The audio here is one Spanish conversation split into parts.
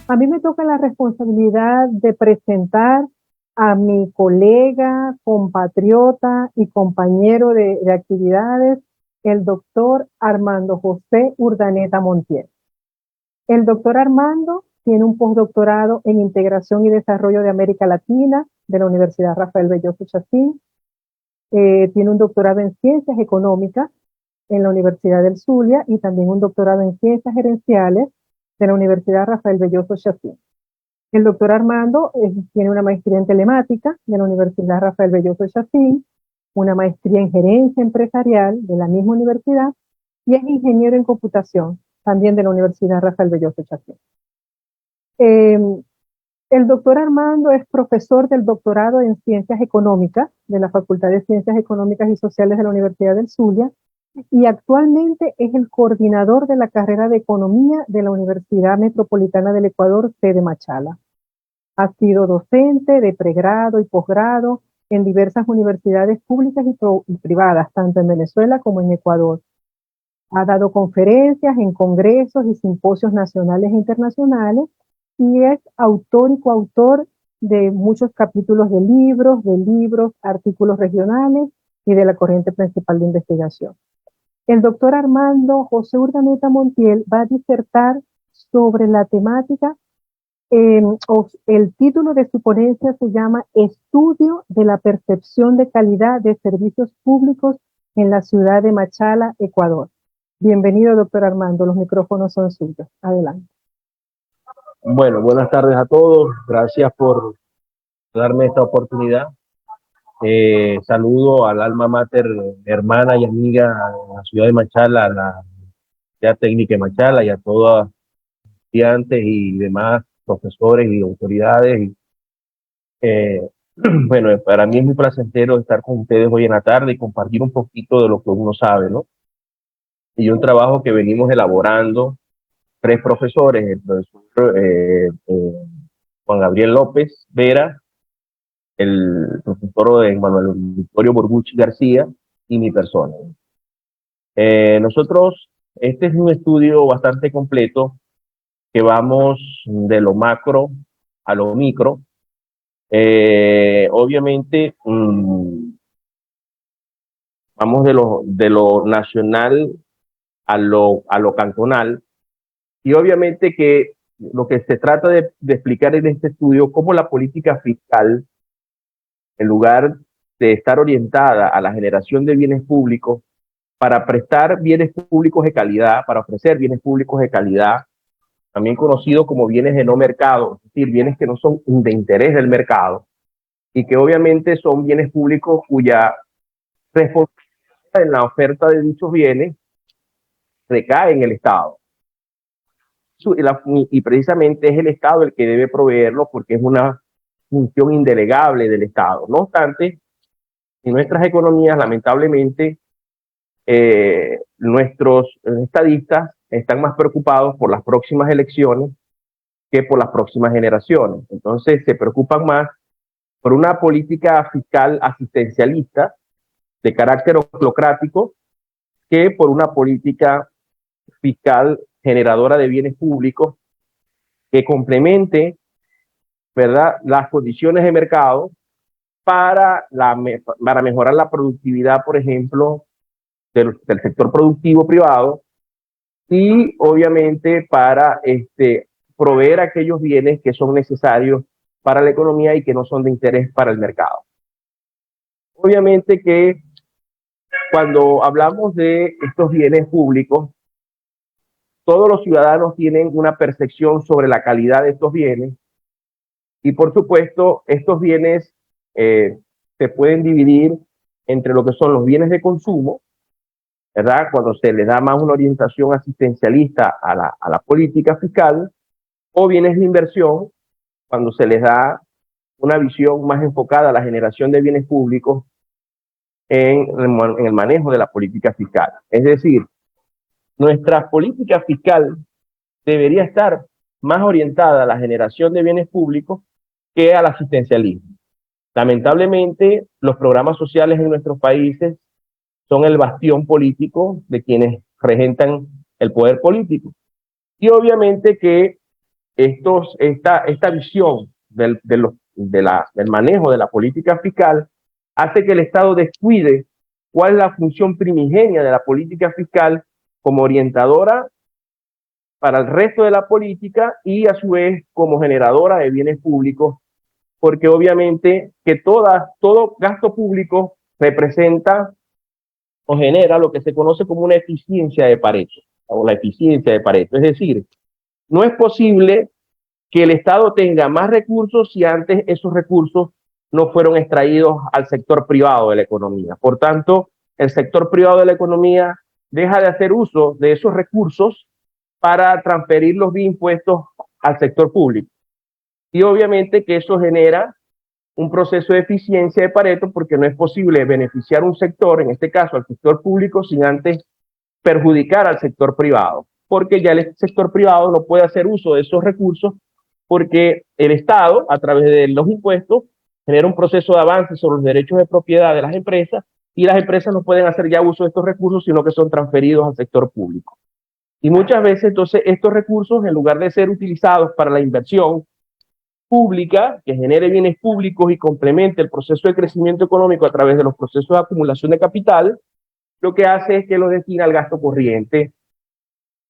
A mí me toca la responsabilidad de presentar a mi colega, compatriota y compañero de actividades, el doctor Armando José Urdaneta Montiel. El doctor Armando tiene un postdoctorado en Integración y Desarrollo de América Latina de la Universidad Rafael Belloso Chacín. Tiene un doctorado en Ciencias Económicas en la Universidad del Zulia y también un doctorado en Ciencias Gerenciales de la Universidad Rafael Belloso Chacín. El doctor Armando tiene una maestría en telemática de la Universidad Rafael Belloso Chacín, una maestría en gerencia empresarial de la misma universidad y es ingeniero en computación también de la Universidad Rafael Belloso Chacín. El doctor Armando es profesor del doctorado en Ciencias Económicas de la Facultad de Ciencias Económicas y Sociales de la Universidad del Zulia y actualmente es el coordinador de la carrera de Economía de la Universidad Metropolitana del Ecuador, sede Machala. Ha sido docente de pregrado y posgrado en diversas universidades públicas y privadas, tanto en Venezuela como en Ecuador. Ha dado conferencias en congresos y simposios nacionales e internacionales y es autor y coautor de muchos capítulos de libros, artículos regionales y de la corriente principal de investigación. El doctor Armando José Urdaneta Montiel va a disertar sobre la temática, el título de su ponencia se llama Estudio de la percepción de calidad de servicios públicos en la ciudad de Machala, Ecuador. Bienvenido, doctor Armando, los micrófonos son suyos. Adelante. Bueno, buenas tardes a todos. Gracias por darme esta oportunidad. Saludo al alma mater, hermana y amiga de la ciudad de Machala, a la Universidad Técnica de Machala y a todos los estudiantes y demás profesores y autoridades. Bueno, para mí es muy placentero estar con ustedes hoy en la tarde y compartir un poquito de lo que uno sabe, ¿no? Y un trabajo que venimos elaborando tres profesores, el profesor Juan Gabriel López Vera, el profesor Manuel Victorio Borguchi García y mi persona. Nosotros, este es un estudio bastante completo que vamos de lo macro a lo micro. Obviamente, vamos de lo nacional a lo cantonal, y obviamente que lo que se trata de explicar en este estudio, cómo la política fiscal, en lugar de estar orientada a la generación de bienes públicos, para prestar bienes públicos de calidad, para ofrecer bienes públicos de calidad, también conocido como bienes de no mercado, es decir, bienes que no son de interés del mercado, y que obviamente son bienes públicos cuya responsabilidad en la oferta de dichos bienes recae en el Estado. Y precisamente es el Estado el que debe proveerlo porque es una función indelegable del Estado. No obstante, en nuestras economías, lamentablemente, nuestros estadistas están más preocupados por las próximas elecciones que por las próximas generaciones. Entonces se preocupan más por una política fiscal asistencialista de carácter oclocrático que por una política fiscal generadora de bienes públicos que complemente, ¿verdad?, las condiciones de mercado para mejorar la productividad, por ejemplo, del sector productivo privado, y obviamente para proveer aquellos bienes que son necesarios para la economía y que no son de interés para el mercado. Obviamente que cuando hablamos de estos bienes públicos, todos los ciudadanos tienen una percepción sobre la calidad de estos bienes y, por supuesto, estos bienes se pueden dividir entre lo que son los bienes de consumo, ¿verdad?, cuando se le da más una orientación asistencialista a la política fiscal, o bienes de inversión, cuando se les da una visión más enfocada a la generación de bienes públicos en el manejo de la política fiscal. Es decir, nuestra política fiscal debería estar más orientada a la generación de bienes públicos que al asistencialismo. Lamentablemente, los programas sociales en nuestros países son el bastión político de quienes regentan el poder político. Y obviamente que esta visión del manejo de la política fiscal hace que el Estado descuide cuál es la función primigenia de la política fiscal como orientadora para el resto de la política y a su vez como generadora de bienes públicos, porque obviamente que todo gasto público representa o genera lo que se conoce como una eficiencia de Pareto, o la eficiencia de Pareto. Es decir, no es posible que el Estado tenga más recursos si antes esos recursos no fueron extraídos al sector privado de la economía. Por tanto, el sector privado de la economía deja de hacer uso de esos recursos para transferirlos vía impuestos al sector público. Y obviamente que eso genera un proceso de eficiencia de Pareto porque no es posible beneficiar un sector, en este caso al sector público, sin antes perjudicar al sector privado, porque ya el sector privado no puede hacer uso de esos recursos porque el Estado, a través de los impuestos, genera un proceso de avance sobre los derechos de propiedad de las empresas y las empresas no pueden hacer ya uso de estos recursos, sino que son transferidos al sector público. Y muchas veces, entonces, estos recursos, en lugar de ser utilizados para la inversión pública, que genere bienes públicos y complemente el proceso de crecimiento económico a través de los procesos de acumulación de capital, lo que hace es que lo destina al gasto corriente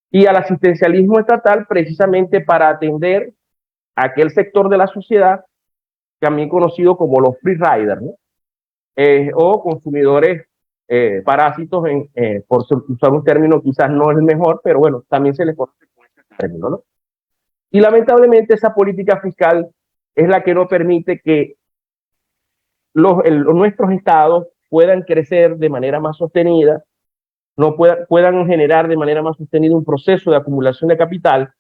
y al asistencialismo estatal precisamente para atender a aquel sector de la sociedad, también conocido como los free riders, ¿no? O consumidores parásitos, por usar un término quizás no es el mejor, pero bueno, también se les conoce con este término, ¿no? Y lamentablemente esa política fiscal es la que no permite que nuestros estados puedan crecer de manera más sostenida, puedan generar de manera más sostenida un proceso de acumulación de capital,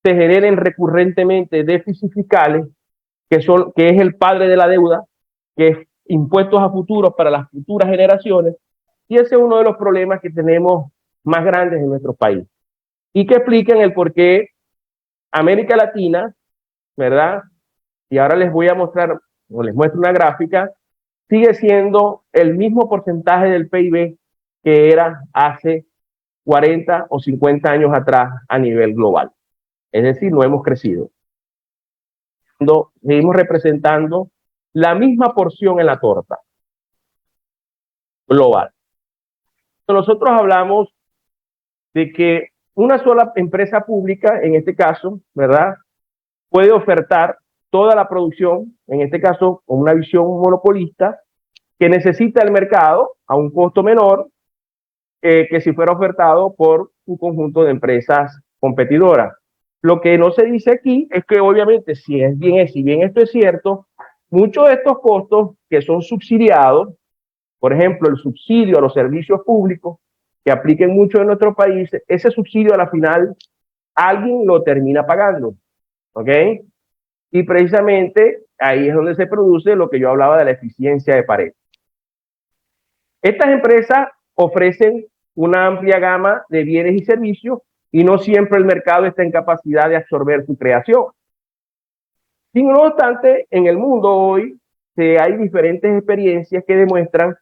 se generen recurrentemente déficits fiscales, que es el padre de la deuda, que es impuestos a futuros para las futuras generaciones, y ese es uno de los problemas que tenemos más grandes en nuestro país, y que explican el por qué América Latina, ¿verdad? Y ahora les voy a mostrar, o les muestro una gráfica, sigue siendo el mismo porcentaje del PIB que era hace 40 o 50 años atrás a nivel global. Es decir, no hemos crecido. Seguimos representando la misma porción en la torta global. Nosotros hablamos de que una sola empresa pública, en este caso, ¿verdad?, puede ofertar toda la producción, en este caso con una visión monopolista, que necesita el mercado a un costo menor que si fuera ofertado por un conjunto de empresas competidoras. Lo que no se dice aquí es que obviamente si bien esto es cierto, muchos de estos costos que son subsidiados, por ejemplo, el subsidio a los servicios públicos que apliquen mucho en nuestro país, ese subsidio a la final alguien lo termina pagando, ¿ok? Y precisamente ahí es donde se produce lo que yo hablaba de la eficiencia de Pareto. Estas empresas ofrecen una amplia gama de bienes y servicios y no siempre el mercado está en capacidad de absorber su creación. Sin obstante, en el mundo hoy hay diferentes experiencias que demuestran,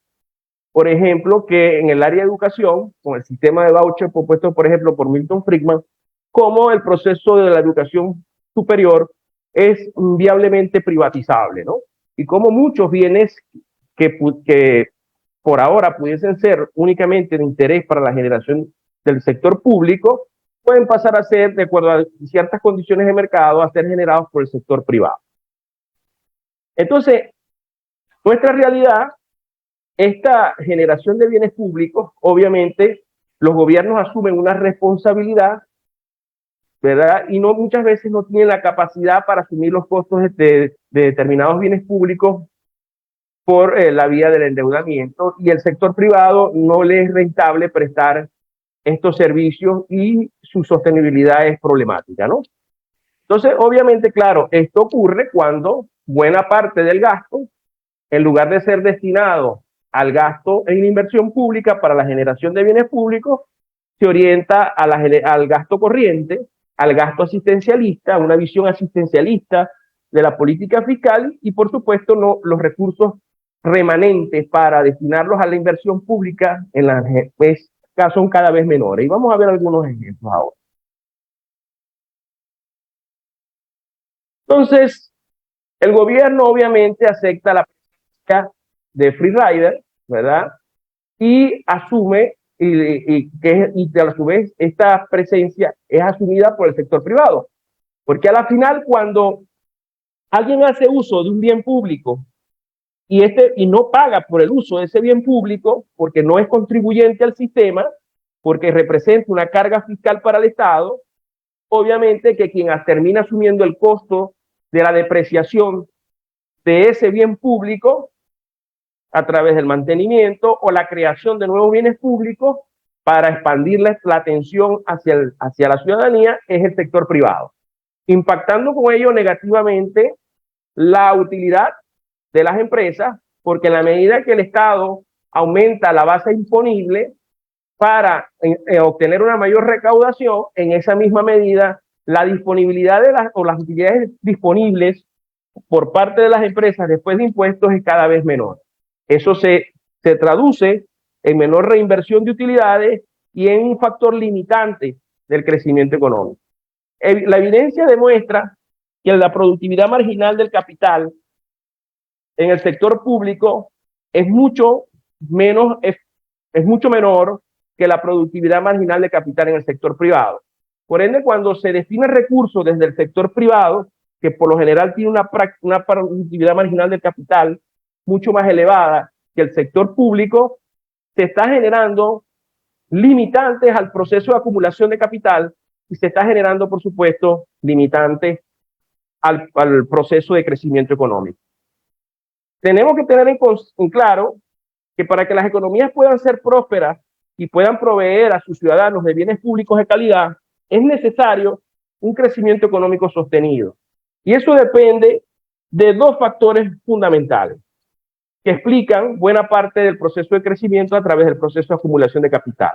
por ejemplo, que en el área de educación, con el sistema de voucher propuesto, por ejemplo, por Milton Friedman, como el proceso de la educación superior es viablemente privatizable, ¿no? Y como muchos bienes que por ahora pudiesen ser únicamente de interés para la generación del sector público, pueden pasar a ser, de acuerdo a ciertas condiciones de mercado, a ser generados por el sector privado. Entonces, nuestra realidad, esta generación de bienes públicos, obviamente, los gobiernos asumen una responsabilidad, ¿verdad? Y no muchas veces no tienen la capacidad para asumir los costos de determinados bienes públicos por la vía del endeudamiento, y el sector privado no le es rentable prestar estos servicios y su sostenibilidad es problemática, ¿no? Entonces, obviamente, claro, esto ocurre cuando buena parte del gasto, en lugar de ser destinado al gasto en inversión pública para la generación de bienes públicos, se orienta al gasto corriente, al gasto asistencialista, una visión asistencialista de la política fiscal y, por supuesto, no, los recursos remanentes para destinarlos a la inversión pública son cada vez menores. Y vamos a ver algunos ejemplos ahora. Entonces, el gobierno obviamente acepta la práctica de free rider, ¿verdad? Y asume y a su vez esta presencia es asumida por el sector privado. Porque a la final, cuando alguien hace uso de un bien público y no paga por el uso de ese bien público, porque no es contribuyente al sistema, porque representa una carga fiscal para el Estado, obviamente que quien termina asumiendo el costo de la depreciación de ese bien público a través del mantenimiento o la creación de nuevos bienes públicos para expandir la atención hacia la ciudadanía es el sector privado, impactando con ello negativamente la utilidad de las empresas, porque en la medida que el Estado aumenta la base imponible para obtener una mayor recaudación, en esa misma medida la disponibilidad de las utilidades disponibles por parte de las empresas después de impuestos es cada vez menor. Eso se traduce en menor reinversión de utilidades y en un factor limitante del crecimiento económico. La evidencia demuestra que la productividad marginal del capital en el sector público es mucho menor que la productividad marginal de capital en el sector privado. Por ende, cuando se define recursos desde el sector privado, que por lo general tiene una productividad marginal del capital mucho más elevada que el sector público, se está generando limitantes al proceso de acumulación de capital y se está generando, por supuesto, limitantes al proceso de crecimiento económico. Tenemos que tener en claro que para que las economías puedan ser prósperas y puedan proveer a sus ciudadanos de bienes públicos de calidad, es necesario un crecimiento económico sostenido. Y eso depende de dos factores fundamentales que explican buena parte del proceso de crecimiento a través del proceso de acumulación de capital.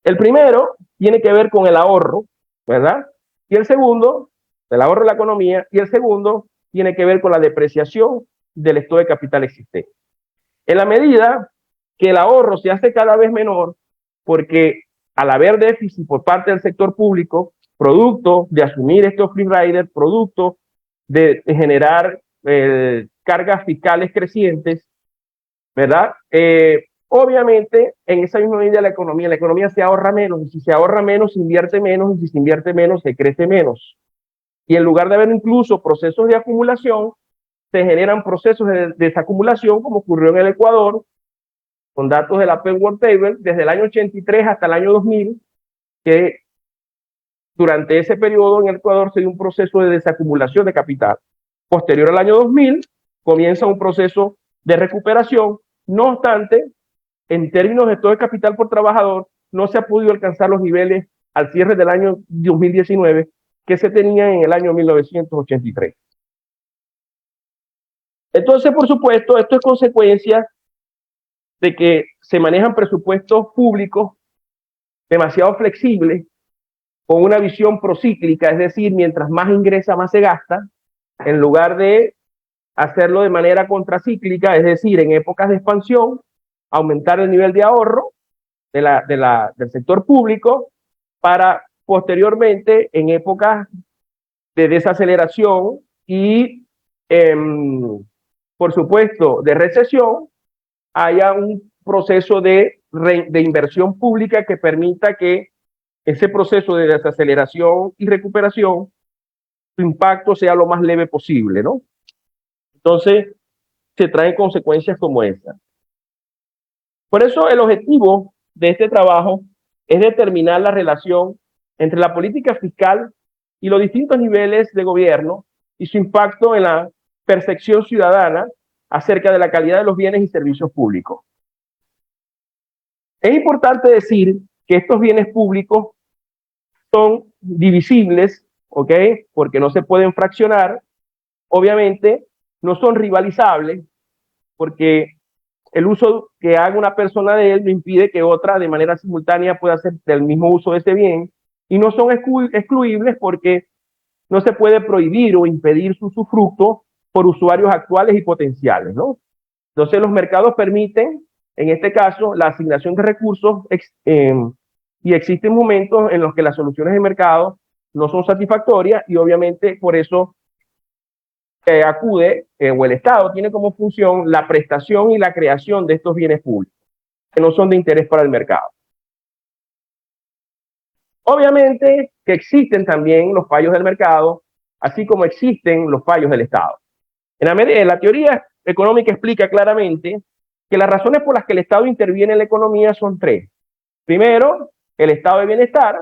El primero tiene que ver con el ahorro, ¿verdad? Y el segundo, el ahorro de la economía, y el segundo tiene que ver con la depreciación del estado de capital existente. En la medida que el ahorro se hace cada vez menor, porque al haber déficit por parte del sector público, producto de asumir estos free riders, producto de generar cargas fiscales crecientes, ¿verdad? Obviamente, en esa misma medida la economía se ahorra menos, y si se ahorra menos, se invierte menos, y si se invierte menos, se crece menos. Y en lugar de haber incluso procesos de acumulación, se generan procesos de desacumulación, como ocurrió en el Ecuador, con datos de la Penn World Table, desde el año 83 hasta el año 2000, que durante ese periodo en el Ecuador se dio un proceso de desacumulación de capital. Posterior al año 2000, comienza un proceso de recuperación. No obstante, en términos de todo el capital por trabajador, no se ha podido alcanzar los niveles al cierre del año 2019 que se tenían en el año 1983. Entonces, por supuesto, esto es consecuencia de que se manejan presupuestos públicos demasiado flexibles, con una visión procíclica, es decir, mientras más ingresa, más se gasta, en lugar de hacerlo de manera contracíclica, es decir, en épocas de expansión, aumentar el nivel de ahorro del sector público para posteriormente, en épocas de desaceleración y, por supuesto, de recesión, haya un proceso de inversión pública que permita que ese proceso de desaceleración y recuperación, su impacto sea lo más leve posible, ¿no? Entonces, se traen consecuencias como esta. Por eso, el objetivo de este trabajo es determinar la relación entre la política fiscal y los distintos niveles de gobierno y su impacto en la percepción ciudadana acerca de la calidad de los bienes y servicios públicos. Es importante decir que estos bienes públicos son divisibles, ¿ok? Porque no se pueden fraccionar. Obviamente, no son rivalizables, porque el uso que haga una persona de él no impide que otra de manera simultánea pueda hacer el mismo uso de ese bien, y no son excluibles porque no se puede prohibir o impedir su usufructo por usuarios actuales y potenciales, ¿no? Entonces los mercados permiten, en este caso, la asignación de recursos y existen momentos en los que las soluciones de mercado no son satisfactorias y obviamente por eso acude, o el Estado tiene como función la prestación y la creación de estos bienes públicos, que no son de interés para el mercado. Obviamente que existen también los fallos del mercado, así como existen los fallos del Estado. La teoría económica explica claramente que las razones por las que el Estado interviene en la economía son tres. Primero, el estado de bienestar,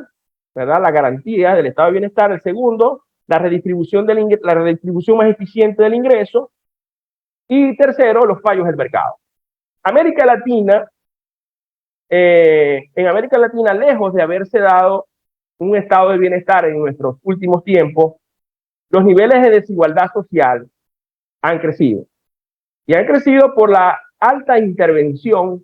¿verdad? La garantía del estado de bienestar. El segundo, la redistribución más eficiente del ingreso. Y tercero, los fallos del mercado. América Latina, en América Latina, lejos de haberse dado un estado de bienestar en nuestros últimos tiempos, los niveles de desigualdad social han crecido. Y han crecido por la alta intervención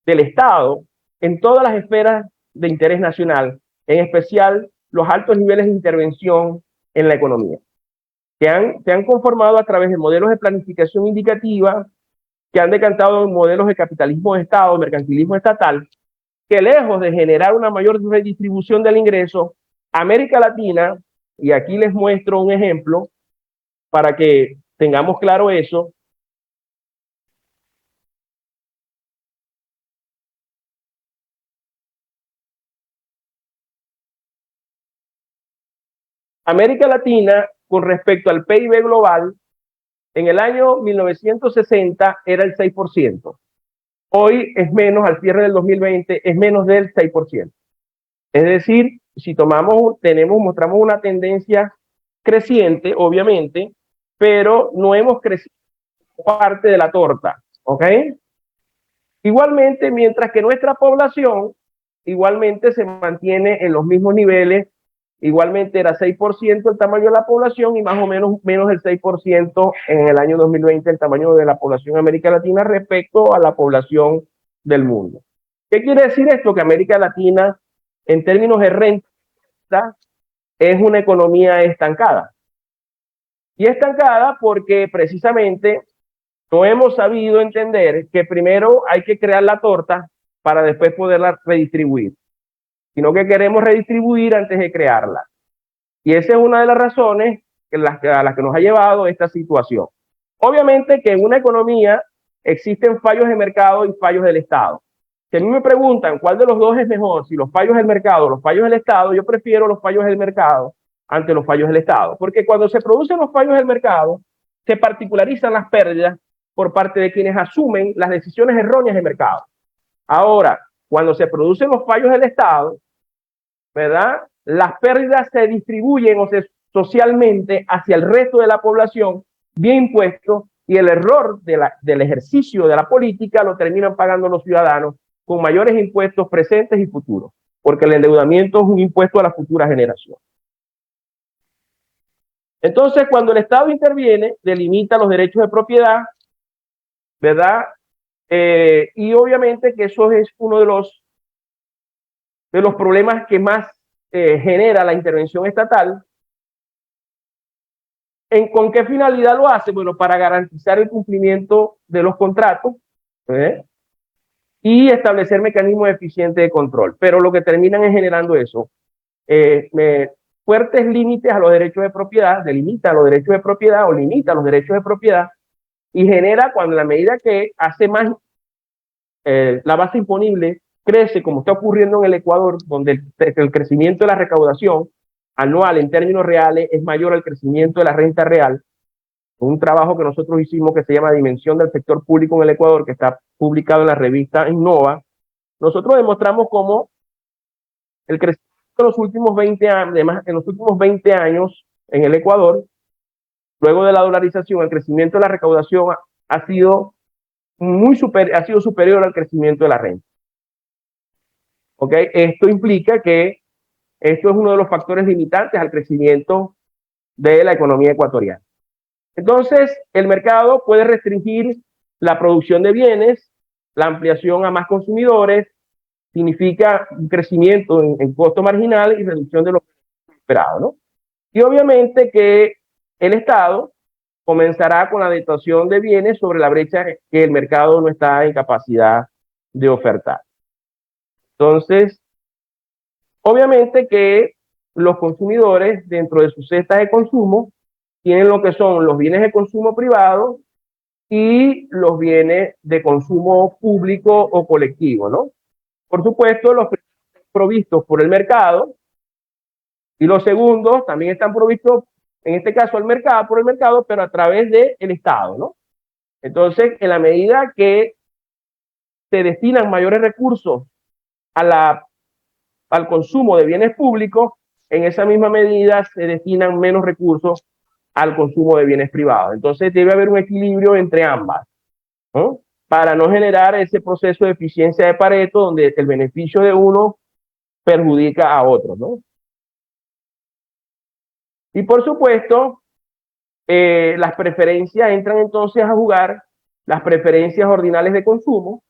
del Estado en todas las esferas de interés nacional, en especial los altos niveles de intervención en la economía, que se han conformado a través de modelos de planificación indicativa, que han decantado en modelos de capitalismo de Estado, mercantilismo estatal, que lejos de generar una mayor redistribución del ingreso, América Latina, y aquí les muestro un ejemplo para que tengamos claro eso. América Latina, con respecto al PIB global, en el año 1960 era el 6%. Hoy es menos, al cierre del 2020, es menos del 6%. Es decir, si mostramos una tendencia creciente, obviamente, pero no hemos crecido parte de la torta, ¿ok? Igualmente, mientras que nuestra población igualmente se mantiene en los mismos niveles. Igualmente era 6% el tamaño de la población y más o menos del 6% en el año 2020 el tamaño de la población de América Latina respecto a la población del mundo. ¿Qué quiere decir esto? Que América Latina, en términos de renta, es una economía estancada. Y estancada porque precisamente no hemos sabido entender que primero hay que crear la torta para después poderla redistribuir, sino que queremos redistribuir antes de crearla. Y esa es una de las razones a las que nos ha llevado esta situación. Obviamente que en una economía existen fallos de mercado y fallos del Estado. Si a mí me preguntan cuál de los dos es mejor, si los fallos del mercado o los fallos del Estado, yo prefiero los fallos del mercado ante los fallos del Estado. Porque cuando se producen los fallos del mercado, se particularizan las pérdidas por parte de quienes asumen las decisiones erróneas del mercado. Ahora, cuando se producen los fallos del Estado, ¿verdad? Las pérdidas se distribuyen socialmente hacia el resto de la población, bien impuestos, y el error del ejercicio de la política lo terminan pagando los ciudadanos con mayores impuestos presentes y futuros, porque el endeudamiento es un impuesto a la futura generación. Entonces, cuando el Estado interviene, delimita los derechos de propiedad, ¿verdad? Y obviamente que eso es uno de los problemas que más genera la intervención estatal. ¿Con qué finalidad lo hace? Bueno, para garantizar el cumplimiento de los contratos y establecer mecanismos eficientes de control. Pero lo que terminan es generando eso. Fuertes límites a los derechos de propiedad, delimita los derechos de propiedad o limita los derechos de propiedad y genera, cuando en la medida que hace más la base imponible crece, como está ocurriendo en el Ecuador, donde el crecimiento de la recaudación anual en términos reales es mayor al crecimiento de la renta real. Un trabajo que nosotros hicimos que se llama Dimensión del Sector Público en el Ecuador, que está publicado en la revista Innova. Nosotros demostramos cómo el crecimiento en los últimos 20 años en el Ecuador, luego de la dolarización, el crecimiento de la recaudación ha sido superior al crecimiento de la renta. ¿Okay? Esto implica que esto es uno de los factores limitantes al crecimiento de la economía ecuatoriana. Entonces, el mercado puede restringir la producción de bienes, la ampliación a más consumidores, significa un crecimiento en costo marginal y reducción de lo esperado, ¿no? Y obviamente que el Estado comenzará con la dotación de bienes sobre la brecha que el mercado no está en capacidad de ofertar. Entonces, obviamente que los consumidores, dentro de sus cestas de consumo, tienen lo que son los bienes de consumo privado y los bienes de consumo público o colectivo, ¿no? Por supuesto, los provistos por el mercado y los segundos también están provistos, en este caso, por el mercado, pero a través del Estado, ¿no? Entonces, en la medida que se destinan mayores recursos al consumo de bienes públicos, en esa misma medida se destinan menos recursos al consumo de bienes privados. Entonces debe haber un equilibrio entre ambas, ¿no? Para no generar ese proceso de eficiencia de Pareto donde el beneficio de uno perjudica a otros, ¿no? Y por supuesto, las preferencias entran entonces a jugar, las preferencias ordinales de consumo,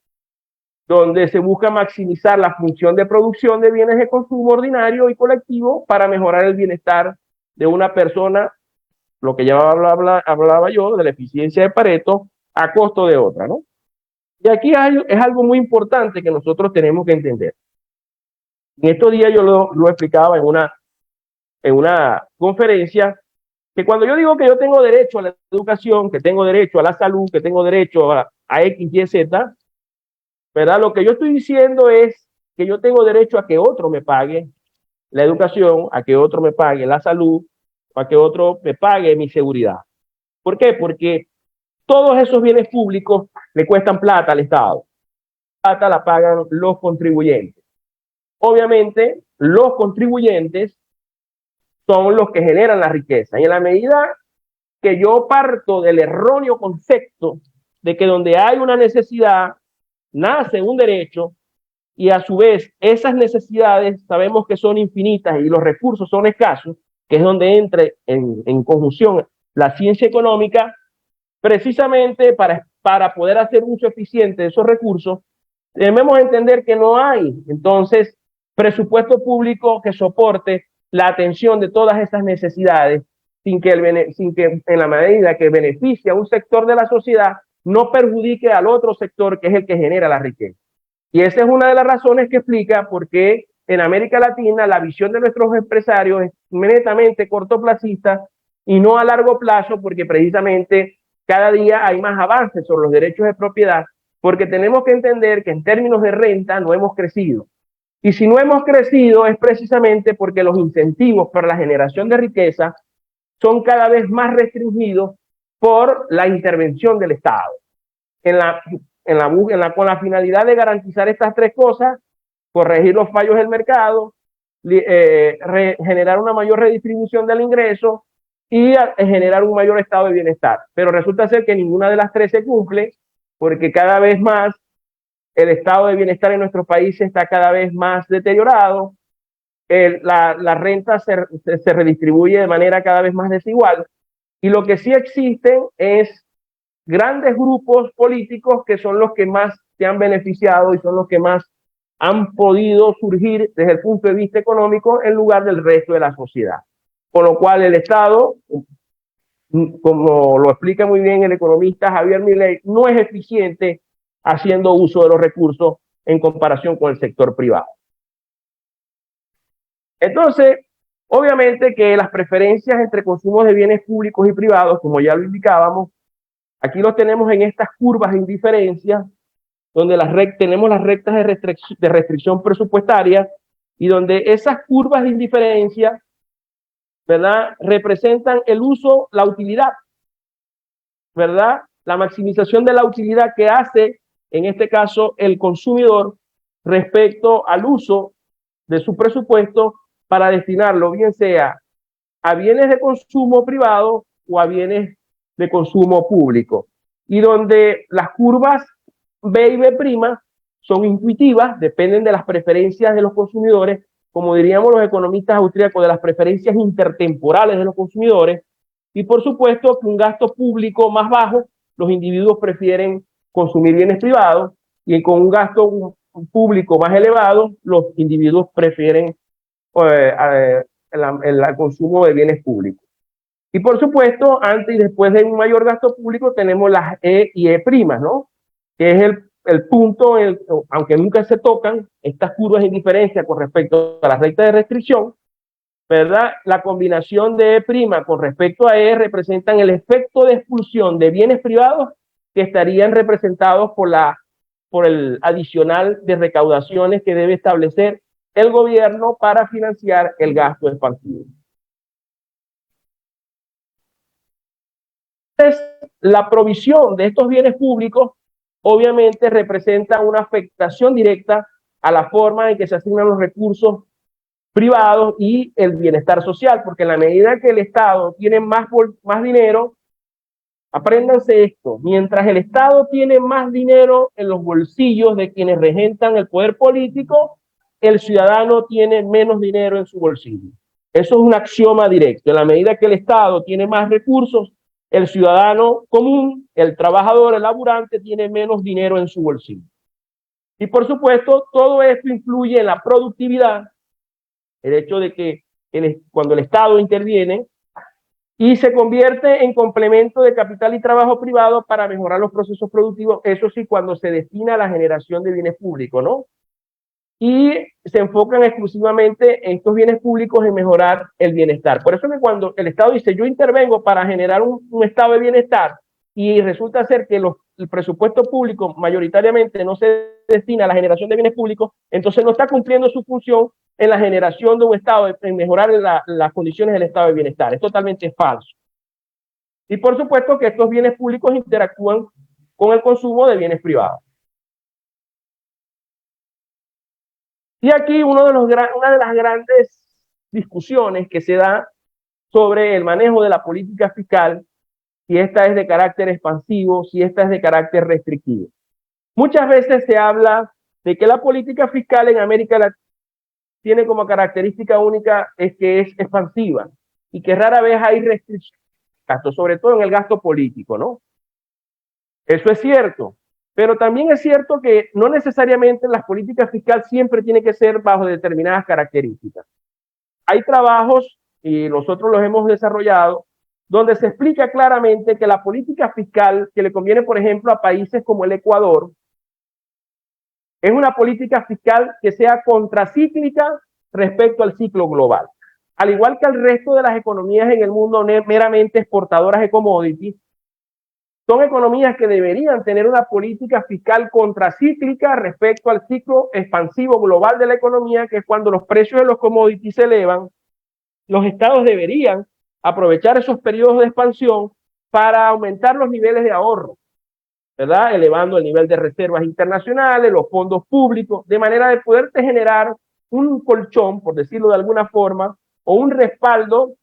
donde se busca maximizar la función de producción de bienes de consumo ordinario y colectivo para mejorar el bienestar de una persona, lo que ya hablaba yo, de la eficiencia de Pareto, a costo de otra, ¿no? Y aquí es algo muy importante que nosotros tenemos que entender. En estos días yo lo explicaba en una conferencia, que cuando yo digo que yo tengo derecho a la educación, que tengo derecho a la salud, que tengo derecho a X, Y, Z, ¿verdad? Lo que yo estoy diciendo es que yo tengo derecho a que otro me pague la educación, a que otro me pague la salud, a que otro me pague mi seguridad. ¿Por qué? Porque todos esos bienes públicos le cuestan plata al Estado. Plata la pagan los contribuyentes. Obviamente, los contribuyentes son los que generan la riqueza. Y en la medida que yo parto del erróneo concepto de que donde hay una necesidad, nace un derecho, y a su vez esas necesidades sabemos que son infinitas y los recursos son escasos, que es donde entra en conjunción la ciencia económica, precisamente para poder hacer uso eficiente de esos recursos, debemos entender que no hay entonces presupuesto público que soporte la atención de todas esas necesidades sin que en la medida que beneficie a un sector de la sociedad no perjudique al otro sector que es el que genera la riqueza. Y esa es una de las razones que explica por qué en América Latina la visión de nuestros empresarios es netamente cortoplacista y no a largo plazo, porque precisamente cada día hay más avances sobre los derechos de propiedad, porque tenemos que entender que en términos de renta no hemos crecido. Y si no hemos crecido es precisamente porque los incentivos para la generación de riqueza son cada vez más restringidos por la intervención del Estado. Con la finalidad de garantizar estas tres cosas, corregir los fallos del mercado, generar una mayor redistribución del ingreso y generar un mayor estado de bienestar. Pero resulta ser que ninguna de las tres se cumple, porque cada vez más el estado de bienestar en nuestros países está cada vez más deteriorado, la renta se redistribuye de manera cada vez más desigual, y lo que sí existen es grandes grupos políticos que son los que más se han beneficiado y son los que más han podido surgir desde el punto de vista económico en lugar del resto de la sociedad. Con lo cual el Estado, como lo explica muy bien el economista Javier Milei, no es eficiente haciendo uso de los recursos en comparación con el sector privado. Entonces, obviamente que las preferencias entre consumos de bienes públicos y privados, como ya lo indicábamos, aquí los tenemos en estas curvas de indiferencia, donde tenemos las rectas de restricción presupuestaria y donde esas curvas de indiferencia, ¿verdad?, representan el uso, la utilidad, ¿verdad?, la maximización de la utilidad que hace, en este caso, el consumidor respecto al uso de su presupuesto para destinarlo, bien sea a bienes de consumo privado o a bienes de consumo público. Y donde las curvas B y B' son intuitivas, dependen de las preferencias de los consumidores, como diríamos los economistas austríacos, de las preferencias intertemporales de los consumidores, y por supuesto que un gasto público más bajo, los individuos prefieren consumir bienes privados, y con un gasto público más elevado, los individuos prefieren el consumo de bienes públicos. Y por supuesto, antes y después de un mayor gasto público tenemos las E y E', ¿no?, que es el punto, aunque nunca se tocan, estas curvas de indiferencia con respecto a la recta de restricción, ¿verdad? La combinación de E' con respecto a E representan el efecto de expulsión de bienes privados que estarían representados por el adicional de recaudaciones que debe establecer el gobierno para financiar el gasto expansivo. Entonces, la provisión de estos bienes públicos obviamente representa una afectación directa a la forma en que se asignan los recursos privados y el bienestar social, porque en la medida que el Estado tiene más dinero, apréndanse esto, mientras el Estado tiene más dinero en los bolsillos de quienes regentan el poder político, el ciudadano tiene menos dinero en su bolsillo. Eso es un axioma directo. En la medida que el Estado tiene más recursos, el ciudadano común, el trabajador, el laburante, tiene menos dinero en su bolsillo. Y por supuesto, todo esto influye en la productividad, el hecho de que cuando el Estado interviene y se convierte en complemento de capital y trabajo privado para mejorar los procesos productivos, eso sí, cuando se destina a la generación de bienes públicos, ¿no? Y se enfocan exclusivamente en estos bienes públicos en mejorar el bienestar. Por eso que cuando el Estado dice, yo intervengo para generar un estado de bienestar y resulta ser que el presupuesto público mayoritariamente no se destina a la generación de bienes públicos, entonces no está cumpliendo su función en la generación de un estado, en mejorar las condiciones del estado de bienestar. Es totalmente falso. Y por supuesto que estos bienes públicos interactúan con el consumo de bienes privados. Y aquí una de las grandes discusiones que se da sobre el manejo de la política fiscal, si esta es de carácter expansivo, si esta es de carácter restrictivo. Muchas veces se habla de que la política fiscal en América Latina tiene como característica única es que es expansiva y que rara vez hay restricciones, sobre todo en el gasto político, ¿no? Eso es cierto, pero también es cierto que no necesariamente las políticas fiscales siempre tienen que ser bajo determinadas características. Hay trabajos, y nosotros los hemos desarrollado, donde se explica claramente que la política fiscal que le conviene, por ejemplo, a países como el Ecuador, es una política fiscal que sea contracíclica respecto al ciclo global. Al igual que al resto de las economías en el mundo meramente exportadoras de commodities, son economías que deberían tener una política fiscal contracíclica respecto al ciclo expansivo global de la economía, que es cuando los precios de los commodities se elevan. Los estados deberían aprovechar esos periodos de expansión para aumentar los niveles de ahorro, ¿verdad? Elevando el nivel de reservas internacionales, los fondos públicos, de manera de poderte generar un colchón, por decirlo de alguna forma, o un respaldo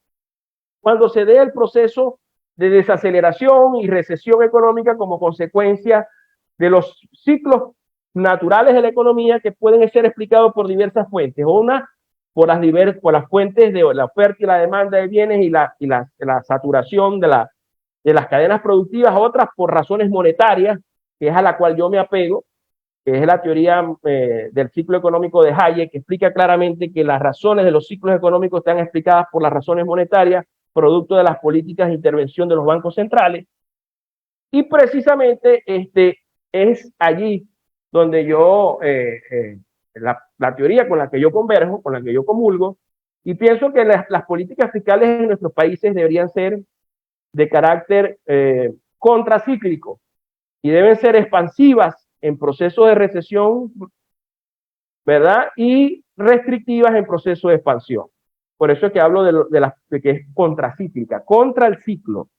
cuando se dé el proceso de desaceleración y recesión económica como consecuencia de los ciclos naturales de la economía que pueden ser explicados por diversas fuentes. Una, por las fuentes de la oferta y la demanda de bienes y la saturación de las cadenas productivas, otras por razones monetarias, que es a la cual yo me apego, que es la teoría del ciclo económico de Hayek, que explica claramente que las razones de los ciclos económicos están explicadas por las razones monetarias, producto de las políticas de intervención de los bancos centrales. Y precisamente es allí donde yo, la teoría con la que yo converjo, con la que yo comulgo, y pienso que las políticas fiscales en nuestros países deberían ser de carácter contracíclico y deben ser expansivas en procesos de recesión, ¿verdad? Y restrictivas en procesos de expansión. Por eso es que hablo de que es contracíclica, contra el ciclo.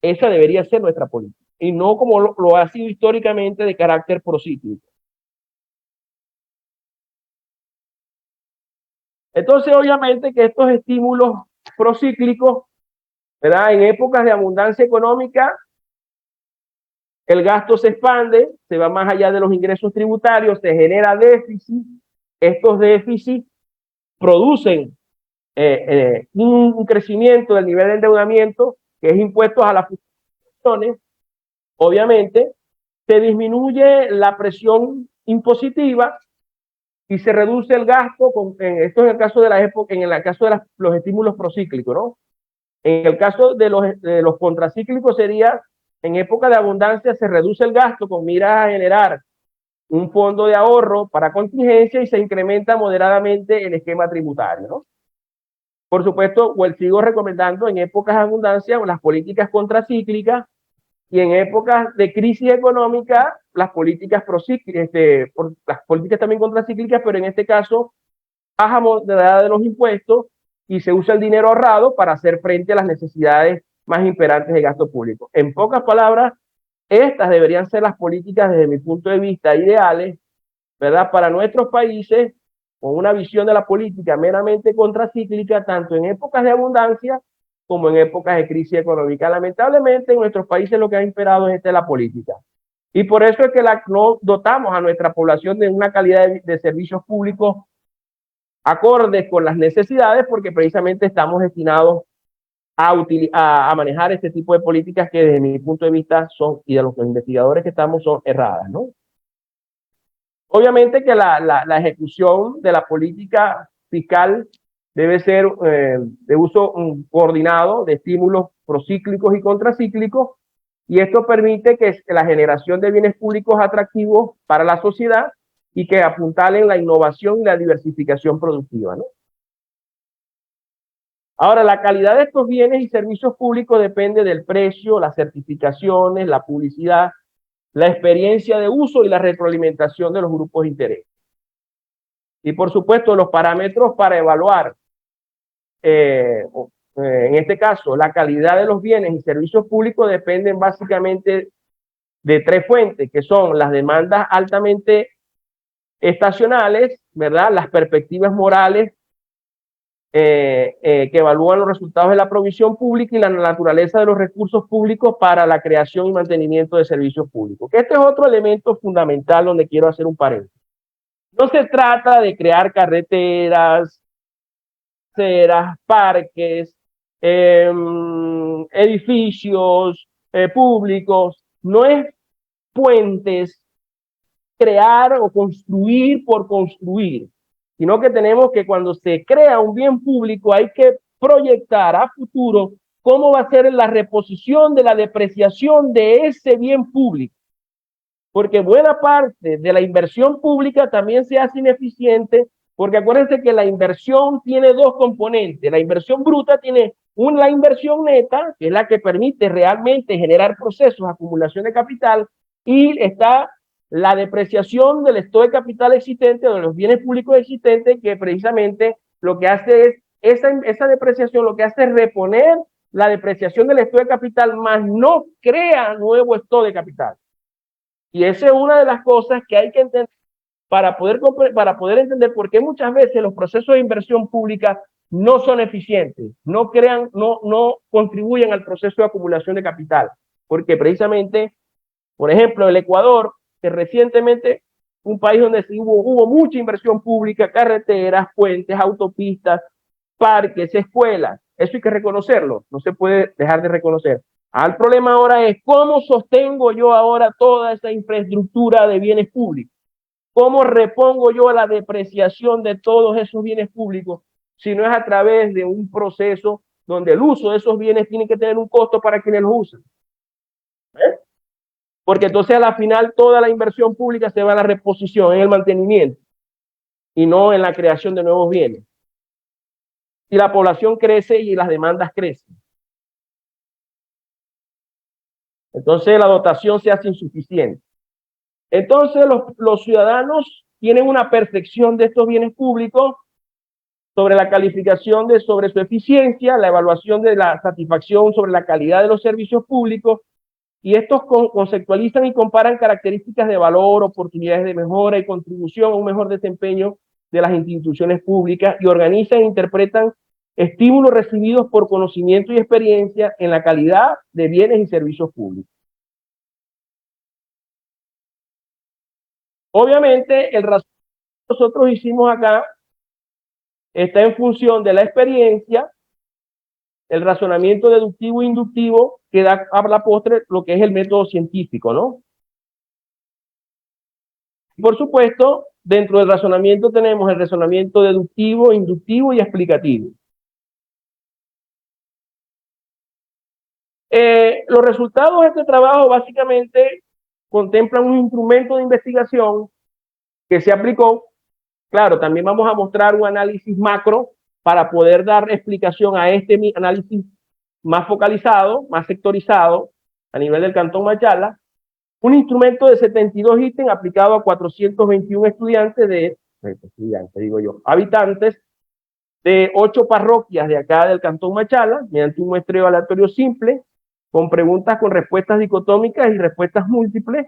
Esa debería ser nuestra política, y no como lo ha sido históricamente de carácter procíclico. Entonces, obviamente que estos estímulos procíclicos, ¿verdad? En épocas de abundancia económica, el gasto se expande, se va más allá de los ingresos tributarios, se genera déficit. Estos déficits producen un crecimiento del nivel de endeudamiento que es impuesto a las funciones. Obviamente, se disminuye la presión impositiva y se reduce el gasto. Esto en el caso de la época, en el caso de los estímulos procíclicos, ¿no? En el caso de los contracíclicos sería, en época de abundancia se reduce el gasto con miras a generar un fondo de ahorro para contingencia y se incrementa moderadamente el esquema tributario, ¿no? Por supuesto, sigo recomendando en épocas de abundancia las políticas contracíclicas y en épocas de crisis económica las políticas procíclicas, las políticas también contracíclicas, pero en este caso baja moderada de los impuestos y se usa el dinero ahorrado para hacer frente a las necesidades más imperantes de gasto público. En pocas palabras, estas deberían ser las políticas desde mi punto de vista ideales, ¿verdad? Para nuestros países, con una visión de la política meramente contracíclica, tanto en épocas de abundancia como en épocas de crisis económica. Lamentablemente, en nuestros países lo que ha imperado es esta la política. Y por eso es que no dotamos a nuestra población de una calidad de servicios públicos acordes con las necesidades, porque precisamente estamos destinados a manejar este tipo de políticas que desde mi punto de vista son, y de los investigadores que estamos, son erradas, ¿no? Obviamente que la ejecución de la política fiscal debe ser de uso coordinado de estímulos procíclicos y contracíclicos, y esto permite que la generación de bienes públicos atractivos para la sociedad y que apuntalen la innovación y la diversificación productiva, ¿no? Ahora, la calidad de estos bienes y servicios públicos depende del precio, las certificaciones, la publicidad, la experiencia de uso y la retroalimentación de los grupos de interés. Y por supuesto, los parámetros para evaluar, en este caso, la calidad de los bienes y servicios públicos dependen básicamente de tres fuentes, que son las demandas altamente estacionales, ¿verdad? Las perspectivas morales que evalúan los resultados de la provisión pública y la naturaleza de los recursos públicos para la creación y mantenimiento de servicios públicos. Que este es otro elemento fundamental donde quiero hacer un paréntesis. No se trata de crear carreteras, aceras, parques, edificios públicos, no es puentes, crear o construir por construir, sino que tenemos que cuando se crea un bien público hay que proyectar a futuro cómo va a ser la reposición de la depreciación de ese bien público, porque buena parte de la inversión pública también se hace ineficiente, porque acuérdense que la inversión tiene dos componentes. La inversión bruta tiene la inversión neta, que es la que permite realmente generar procesos de acumulación de capital, y está la depreciación del stock de capital existente o de los bienes públicos existentes, que precisamente lo que hace es, esa depreciación lo que hace es reponer la depreciación del stock de capital, más no crea nuevo stock de capital. Y esa es una de las cosas que hay que entender para poder entender por qué muchas veces los procesos de inversión pública no son eficientes, no contribuyen al proceso de acumulación de capital, porque precisamente, por ejemplo, el Ecuador, que recientemente un país donde hubo mucha inversión pública, carreteras, puentes, autopistas, parques, escuelas, eso hay que reconocerlo, no se puede dejar de reconocer. El problema ahora es cómo sostengo yo ahora toda esa infraestructura de bienes públicos. ¿Cómo repongo yo la depreciación de todos esos bienes públicos si no es a través de un proceso donde el uso de esos bienes tiene que tener un costo para quienes los usan? Porque entonces a la final toda la inversión pública se va a la reposición, en el mantenimiento y no en la creación de nuevos bienes. Y la población crece y las demandas crecen. Entonces la dotación se hace insuficiente. Entonces los ciudadanos tienen una percepción de estos bienes públicos sobre la calificación sobre su eficiencia, la evaluación de la satisfacción sobre la calidad de los servicios públicos, y estos conceptualizan y comparan características de valor, oportunidades de mejora y contribución a un mejor desempeño de las instituciones públicas, y organizan e interpretan estímulos recibidos por conocimiento y experiencia en la calidad de bienes y servicios públicos. Obviamente, el razonamiento que nosotros hicimos acá está en función de la experiencia, el razonamiento deductivo e inductivo que da a la postre lo que es el método científico, ¿no? Por supuesto, dentro del razonamiento tenemos el razonamiento deductivo, inductivo y explicativo. Los resultados de este trabajo básicamente contemplan un instrumento de investigación que se aplicó. Claro, también vamos a mostrar un análisis macro para poder dar explicación a este análisis más focalizado, más sectorizado a nivel del Cantón Machala, un instrumento de 72 ítems aplicado a 421 habitantes de 8 parroquias de acá del Cantón Machala, mediante un muestreo aleatorio simple, con preguntas con respuestas dicotómicas y respuestas múltiples,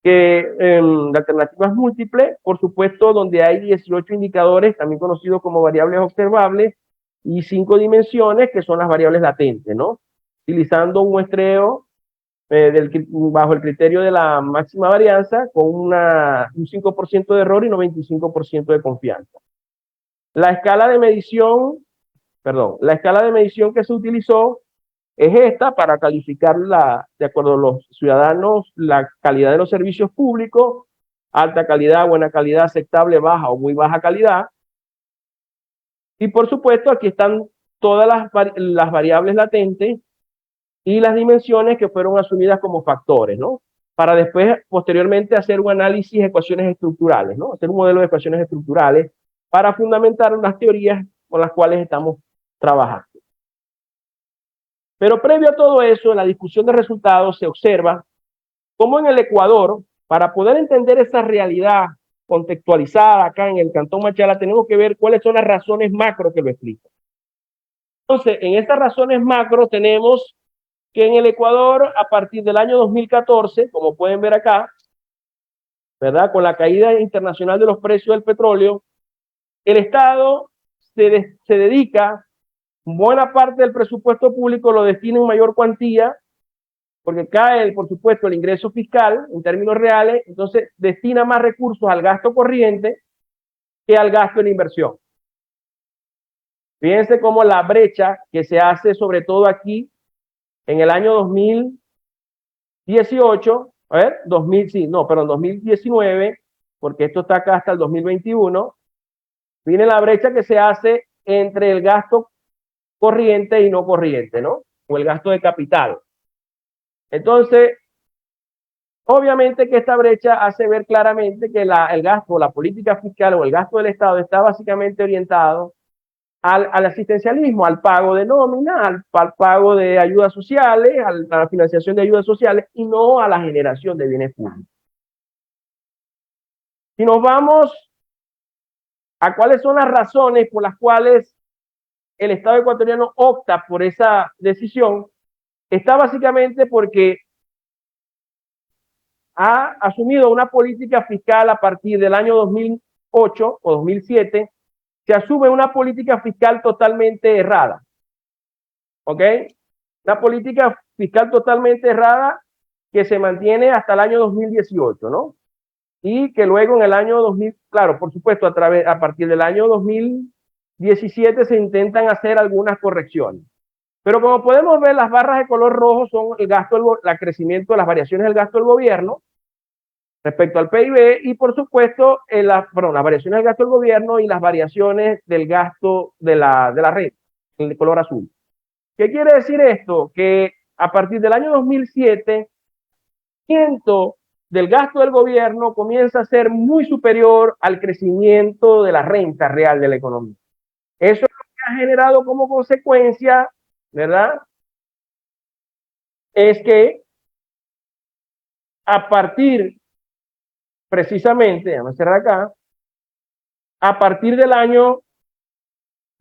de alternativas múltiples, por supuesto, donde hay 18 indicadores, también conocidos como variables observables, y 5 dimensiones, que son las variables latentes, ¿no? Utilizando un muestreo bajo el criterio de la máxima varianza, con un 5% de error y 95% de confianza. La escala de medición que se utilizó es esta para calificar, de acuerdo a los ciudadanos, la calidad de los servicios públicos: alta calidad, buena calidad, aceptable, baja o muy baja calidad. Y por supuesto, aquí están todas las variables latentes y las dimensiones que fueron asumidas como factores, ¿no? Para después, posteriormente, hacer un análisis de ecuaciones estructurales, ¿no? Hacer un modelo de ecuaciones estructurales para fundamentar unas teorías con las cuales estamos trabajando. Pero previo a todo eso, en la discusión de resultados se observa cómo en el Ecuador, para poder entender esa realidad contextualizada acá en el Cantón Machala, tenemos que ver cuáles son las razones macro que lo explican. Entonces, en estas razones macro tenemos que en el Ecuador, a partir del año 2014, como pueden ver acá, ¿verdad? Con la caída internacional de los precios del petróleo, el Estado se dedica, buena parte del presupuesto público lo destina en mayor cuantía, porque cae, por supuesto, el ingreso fiscal en términos reales, entonces destina más recursos al gasto corriente que al gasto en inversión. Fíjense cómo la brecha que se hace, sobre todo aquí, en el año 2018, 2019, porque esto está acá hasta el 2021, viene la brecha que se hace entre el gasto corriente y no corriente, ¿no? O el gasto de capital. Entonces, obviamente que esta brecha hace ver claramente que el gasto, la política fiscal o el gasto del Estado está básicamente orientado al asistencialismo, al pago de nómina, al pago de ayudas sociales, a la financiación de ayudas sociales y no a la generación de bienes públicos. Si nos vamos a cuáles son las razones por las cuales el Estado ecuatoriano opta por esa decisión, está básicamente porque ha asumido una política fiscal a partir del año 2008 o 2007, se asume una política fiscal totalmente errada. ¿Ok? Una política fiscal totalmente errada que se mantiene hasta el año 2018, ¿no? Y que luego en el año 2000, claro, por supuesto, a partir del año 2017 se intentan hacer algunas correcciones. Pero como podemos ver, las barras de color rojo son el crecimiento de las variaciones del gasto del gobierno respecto al PIB y, por supuesto, las variaciones del gasto del gobierno y las variaciones del gasto de la red, el color azul. ¿Qué quiere decir esto? Que a partir del año 2007, del gasto del gobierno comienza a ser muy superior al crecimiento de la renta real de la economía. Eso es lo que ha generado como consecuencia, ¿verdad? Es que a partir, precisamente, déjame cerrar acá, a partir del año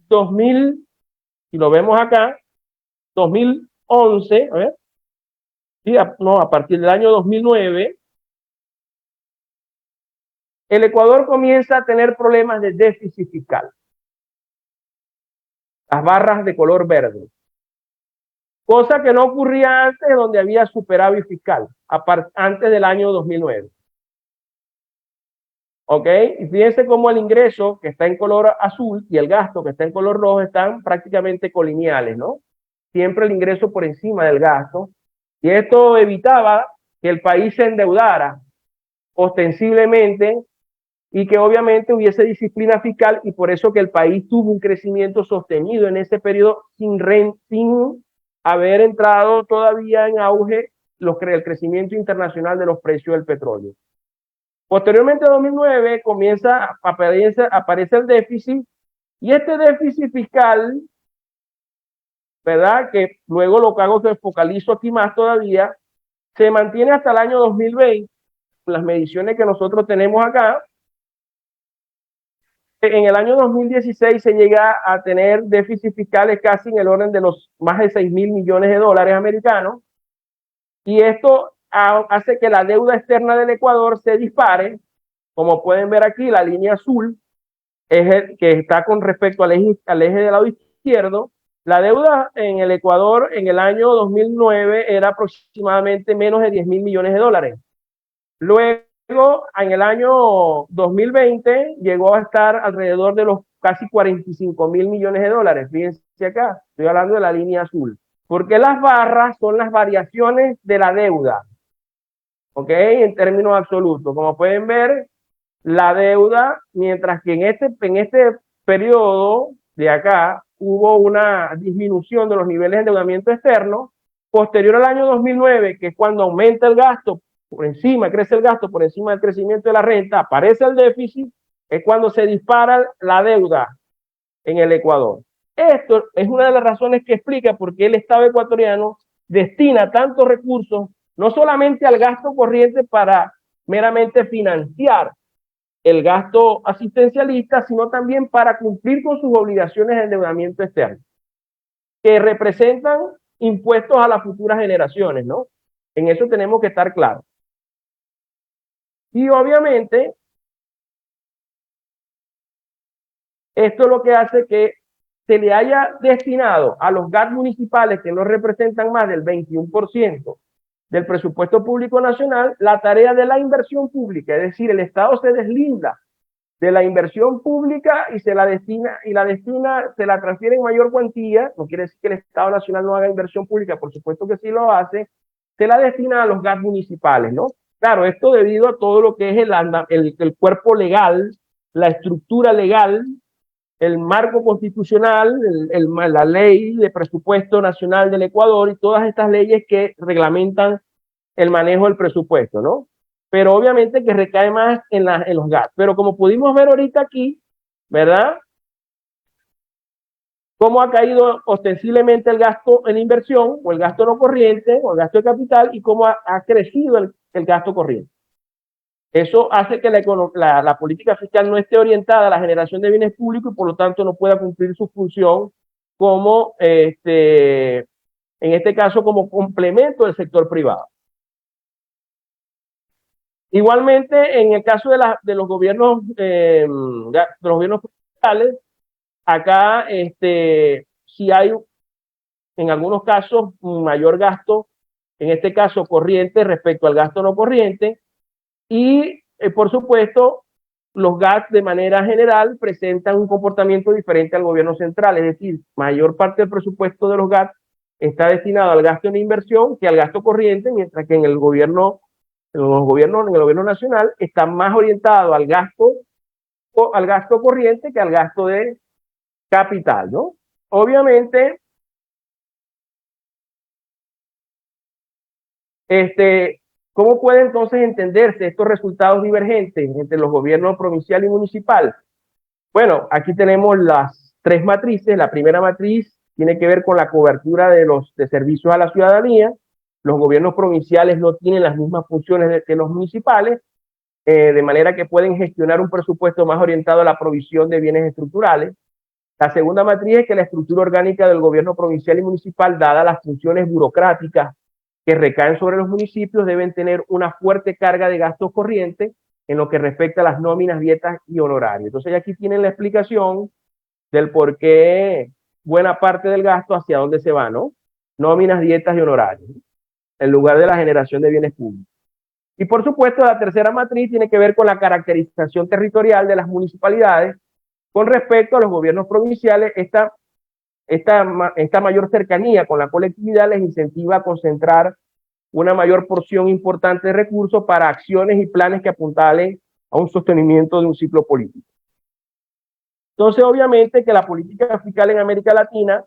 2000, si lo vemos acá, 2011, a ver, sí, a partir del año 2009, el Ecuador comienza a tener problemas de déficit fiscal. Las barras de color verde. Cosa que no ocurría antes, donde había superávit fiscal, antes del año 2009. ¿Ok? Y fíjense cómo el ingreso que está en color azul y el gasto que está en color rojo están prácticamente colineales, ¿no? Siempre el ingreso por encima del gasto. Y esto evitaba que el país se endeudara ostensiblemente y que obviamente hubiese disciplina fiscal, y por eso que el país tuvo un crecimiento sostenido en ese periodo sin haber entrado todavía en auge el crecimiento internacional de los precios del petróleo. Posteriormente, en 2009, comienza a aparecer el déficit Y este déficit fiscal, ¿verdad? Que luego lo que hago es que focalizo aquí más todavía, se mantiene hasta el año 2020. Las mediciones que nosotros tenemos acá, en el año 2016 se llega a tener déficits fiscales casi en el orden de los más de 6.000 millones de dólares americanos, y esto hace que la deuda externa del Ecuador se dispare. Como pueden ver aquí, la línea azul es el que está con respecto al eje del lado izquierdo. La deuda en el Ecuador en el año 2009 era aproximadamente menos de 10.000 millones de dólares. Luego, en el año 2020, llegó a estar alrededor de los casi 45.000 millones de dólares. Fíjense acá, estoy hablando de la línea azul. Porque las barras son las variaciones de la deuda, ¿ok? En términos absolutos. Como pueden ver, la deuda, mientras que en este periodo de acá hubo una disminución de los niveles de endeudamiento externo, posterior al año 2009, que es cuando aumenta el gasto por encima, crece el gasto por encima del crecimiento de la renta, aparece el déficit, es cuando se dispara la deuda en el Ecuador. Esto es una de las razones que explica por qué el Estado ecuatoriano destina tantos recursos, no solamente al gasto corriente para meramente financiar el gasto asistencialista, sino también para cumplir con sus obligaciones de endeudamiento externo, que representan impuestos a las futuras generaciones, ¿no? En eso tenemos que estar claros. Y obviamente, esto es lo que hace que se le haya destinado a los GAT municipales, que no representan más del 21% del presupuesto público nacional, la tarea de la inversión pública. Es decir, el Estado se deslinda de la inversión pública y se la transfiere en mayor cuantía. No quiere decir que el Estado Nacional no haga inversión pública, por supuesto que sí lo hace, se la destina a los GAT municipales, ¿no? Claro, esto debido a todo lo que es el cuerpo legal, la estructura legal, el marco constitucional, la ley de presupuesto nacional del Ecuador y todas estas leyes que reglamentan el manejo del presupuesto, ¿no? Pero obviamente que recae más en los GAT. Pero como pudimos ver ahorita aquí, ¿verdad? Cómo ha caído ostensiblemente el gasto en inversión, o el gasto no corriente, o el gasto de capital, y cómo ha crecido el gasto corriente. Eso hace que la política fiscal no esté orientada a la generación de bienes públicos y por lo tanto no pueda cumplir su función como, en este caso, como complemento del sector privado. Igualmente, en el caso de los gobiernos, fiscales, acá sí hay, en algunos casos, un mayor gasto, en este caso corriente respecto al gasto no corriente, y por supuesto, los GAT de manera general presentan un comportamiento diferente al gobierno central, es decir, mayor parte del presupuesto de los GAT está destinado al gasto en inversión que al gasto corriente, mientras que en el gobierno nacional está más orientado al gasto corriente que al gasto de capital, ¿no? Obviamente, ¿cómo puede entonces entenderse estos resultados divergentes entre los gobiernos provincial y municipal? Bueno, aquí tenemos las tres matrices. La primera matriz tiene que ver con la cobertura de servicios a la ciudadanía. Los gobiernos provinciales no tienen las mismas funciones que los municipales, de manera que pueden gestionar un presupuesto más orientado a la provisión de bienes estructurales. La segunda matriz es que la estructura orgánica del gobierno provincial y municipal, dadas las funciones burocráticas que recaen sobre los municipios, deben tener una fuerte carga de gastos corrientes en lo que respecta a las nóminas, dietas y honorarios. Entonces aquí tienen la explicación del por qué buena parte del gasto hacia dónde se va, ¿no? Nóminas, dietas y honorarios, en lugar de la generación de bienes públicos. Y por supuesto, la tercera matriz tiene que ver con la caracterización territorial de las municipalidades con respecto a los gobiernos provinciales. Esta mayor cercanía con la colectividad les incentiva a concentrar una mayor porción importante de recursos para acciones y planes que apuntalen a un sostenimiento de un ciclo político. Entonces, obviamente que la política fiscal en América Latina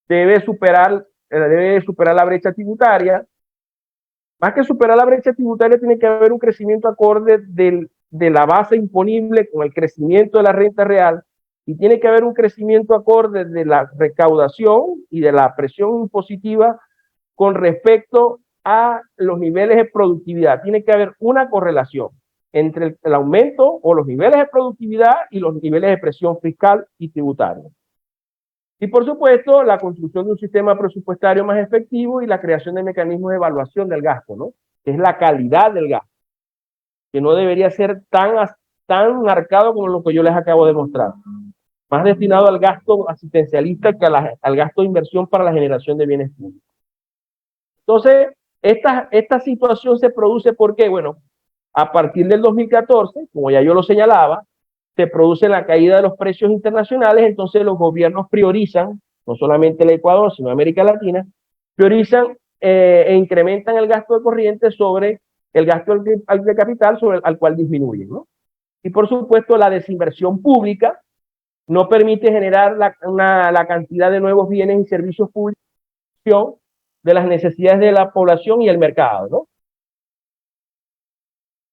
debe superar la brecha tributaria. Más que superar la brecha tributaria, tiene que haber un crecimiento acorde de la base imponible con el crecimiento de la renta real y tiene que haber un crecimiento acorde de la recaudación y de la presión impositiva con respecto a los niveles de productividad. Tiene que haber una correlación entre el aumento o los niveles de productividad y los niveles de presión fiscal y tributaria. Y por supuesto, la construcción de un sistema presupuestario más efectivo y la creación de mecanismos de evaluación del gasto, ¿no? Que es la calidad del gasto, que no debería ser tan marcado como lo que yo les acabo de mostrar. Más destinado al gasto asistencialista que al gasto de inversión para la generación de bienes públicos. Entonces, esta situación se produce porque, bueno, a partir del 2014, como ya yo lo señalaba, se produce la caída de los precios internacionales, entonces los gobiernos priorizan, no solamente el Ecuador, sino América Latina, priorizan e incrementan el gasto de corriente sobre el gasto de capital, al cual disminuyen, ¿no? Y por supuesto, la desinversión pública no permite generar la cantidad de nuevos bienes y servicios públicos de las necesidades de la población y el mercado, ¿no?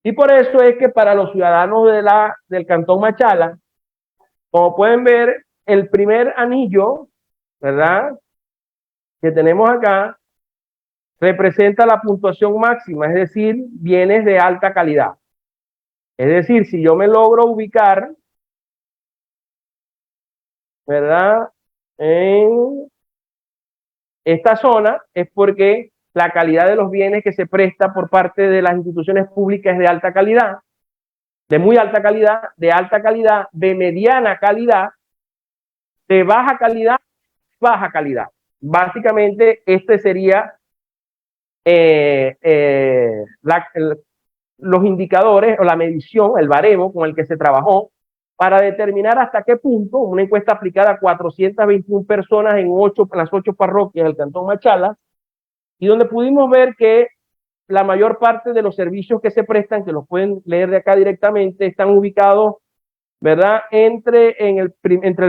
Y por eso es que para los ciudadanos del Cantón Machala, como pueden ver, el primer anillo, ¿verdad?, que tenemos acá, representa la puntuación máxima, es decir, bienes de alta calidad. Es decir, si yo me logro ubicar, ¿verdad?, en esta zona, es porque la calidad de los bienes que se presta por parte de las instituciones públicas es de alta calidad, de muy alta calidad, de mediana calidad, de baja calidad. Básicamente, este sería los indicadores o la medición, el baremo con el que se trabajó para determinar hasta qué punto una encuesta aplicada a 421 personas en las 8 parroquias del Cantón Machala, y donde pudimos ver que la mayor parte de los servicios que se prestan, que los pueden leer de acá directamente, están ubicados, ¿verdad?, entre el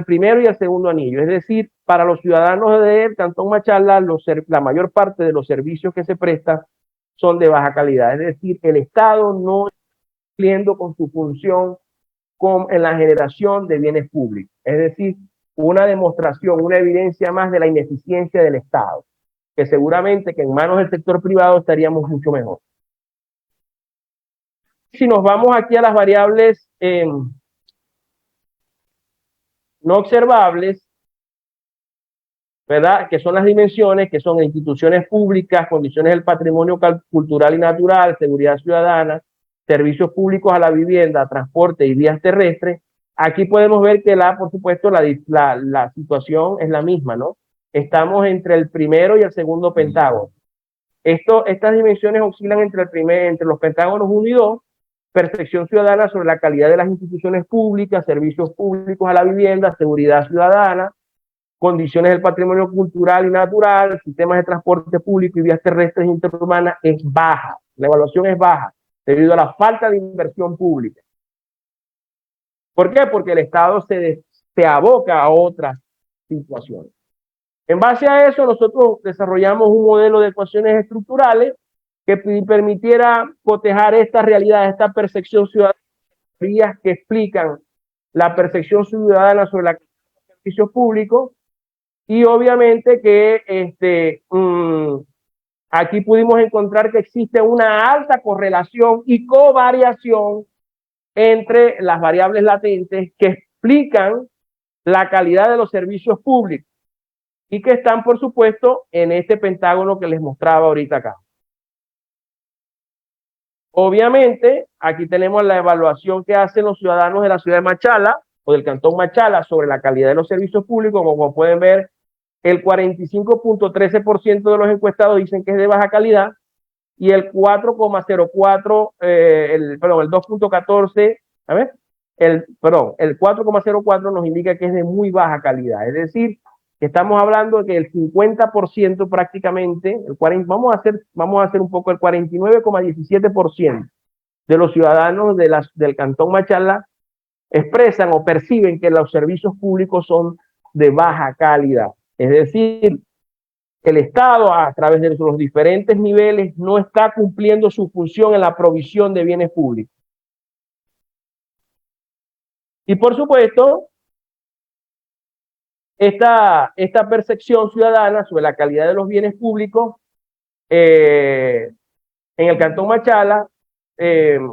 primero y el segundo anillo. Es decir, para los ciudadanos del Cantón Machala, la mayor parte de los servicios que se prestan son de baja calidad. Es decir, el Estado no está cumpliendo con su función en la generación de bienes públicos. Es decir, una demostración, una evidencia más de la ineficiencia del Estado, que seguramente que en manos del sector privado estaríamos mucho mejor. Si nos vamos aquí a las variables no observables, ¿verdad?, que son las dimensiones, que son instituciones públicas, condiciones del patrimonio cultural y natural, seguridad ciudadana, servicios públicos a la vivienda, transporte y vías terrestres. Aquí podemos ver que por supuesto, la situación es la misma, ¿no? Estamos entre el primero y el segundo pentágono. Estas dimensiones oscilan entre los pentágonos 1 y 2, percepción ciudadana sobre la calidad de las instituciones públicas, servicios públicos a la vivienda, seguridad ciudadana, condiciones del patrimonio cultural y natural, sistemas de transporte público y vías terrestres interurbanas es baja. La evaluación es baja debido a la falta de inversión pública. ¿Por qué? Porque el Estado se aboca a otras situaciones. En base a eso, nosotros desarrollamos un modelo de ecuaciones estructurales que permitiera cotejar esta realidad, esta percepción ciudadana, que explican la percepción ciudadana sobre los servicios públicos, y obviamente que aquí pudimos encontrar que existe una alta correlación y covariación entre las variables latentes que explican la calidad de los servicios públicos y que están, por supuesto, en este pentágono que les mostraba ahorita acá. Obviamente, aquí tenemos la evaluación que hacen los ciudadanos de la ciudad de Machala o del Cantón Machala sobre la calidad de los servicios públicos. Como pueden ver, el 45.13% de los encuestados dicen que es de baja calidad y el 4,04, el 2.14, a ver, el 4,04 nos indica que es de muy baja calidad. Es decir, que estamos hablando de que el 50% prácticamente, vamos a hacer un poco, el 49,17% de los ciudadanos del Cantón Machala expresan o perciben que los servicios públicos son de baja calidad. Es decir, el Estado, a través de los diferentes niveles, no está cumpliendo su función en la provisión de bienes públicos. Y por supuesto, esta percepción ciudadana sobre la calidad de los bienes públicos en el Cantón Machala. En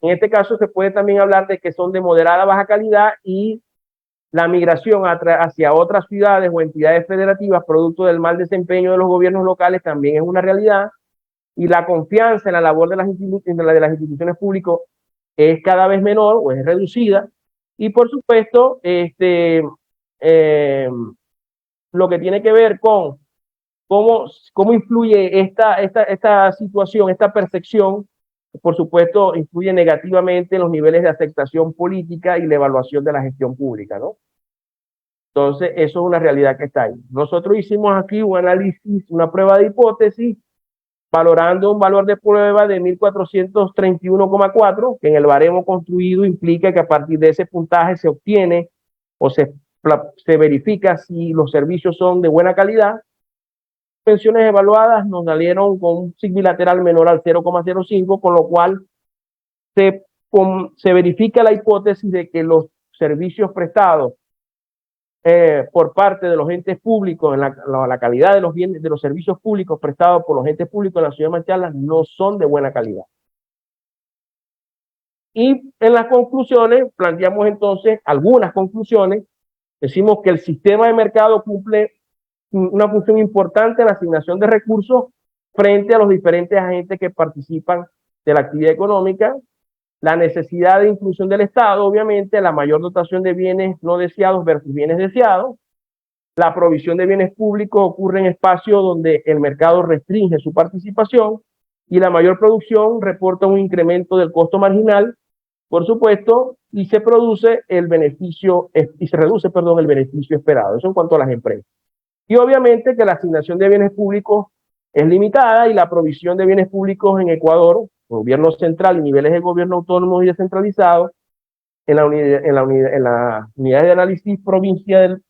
este caso se puede también hablar de que son de moderada a baja calidad, y la migración hacia otras ciudades o entidades federativas producto del mal desempeño de los gobiernos locales también es una realidad, y la confianza en la labor de las instituciones públicas es cada vez menor o es reducida. Y por supuesto, lo que tiene que ver con cómo influye esta situación, esta percepción, por supuesto, influye negativamente en los niveles de aceptación política y la evaluación de la gestión pública, ¿no? Entonces, eso es una realidad que está ahí. Nosotros hicimos aquí un análisis, una prueba de hipótesis, valorando un valor de prueba de 1431,4, que en el baremo construido implica que a partir de ese puntaje se obtiene o se verifica si los servicios son de buena calidad. Pensiones evaluadas nos salieron con un sigma bilateral menor al 0,05, con lo cual se verifica la hipótesis de que los servicios prestados por parte de los entes públicos, la calidad de los bienes, de los servicios públicos prestados por los entes públicos en la ciudad de Machala no son de buena calidad. Y en las conclusiones planteamos entonces algunas conclusiones. Decimos que el sistema de mercado cumple una función importante en la asignación de recursos frente a los diferentes agentes que participan de la actividad económica. La necesidad de inclusión del Estado, obviamente, la mayor dotación de bienes no deseados versus bienes deseados. La provisión de bienes públicos ocurre en espacios donde el mercado restringe su participación, y la mayor producción reporta un incremento del costo marginal, por supuesto, y se reduce el beneficio esperado. Eso en cuanto a las empresas. Y obviamente que la asignación de bienes públicos es limitada, y la provisión de bienes públicos en Ecuador, gobierno central y niveles de gobierno autónomos y descentralizados, en las unidades de análisis provincia del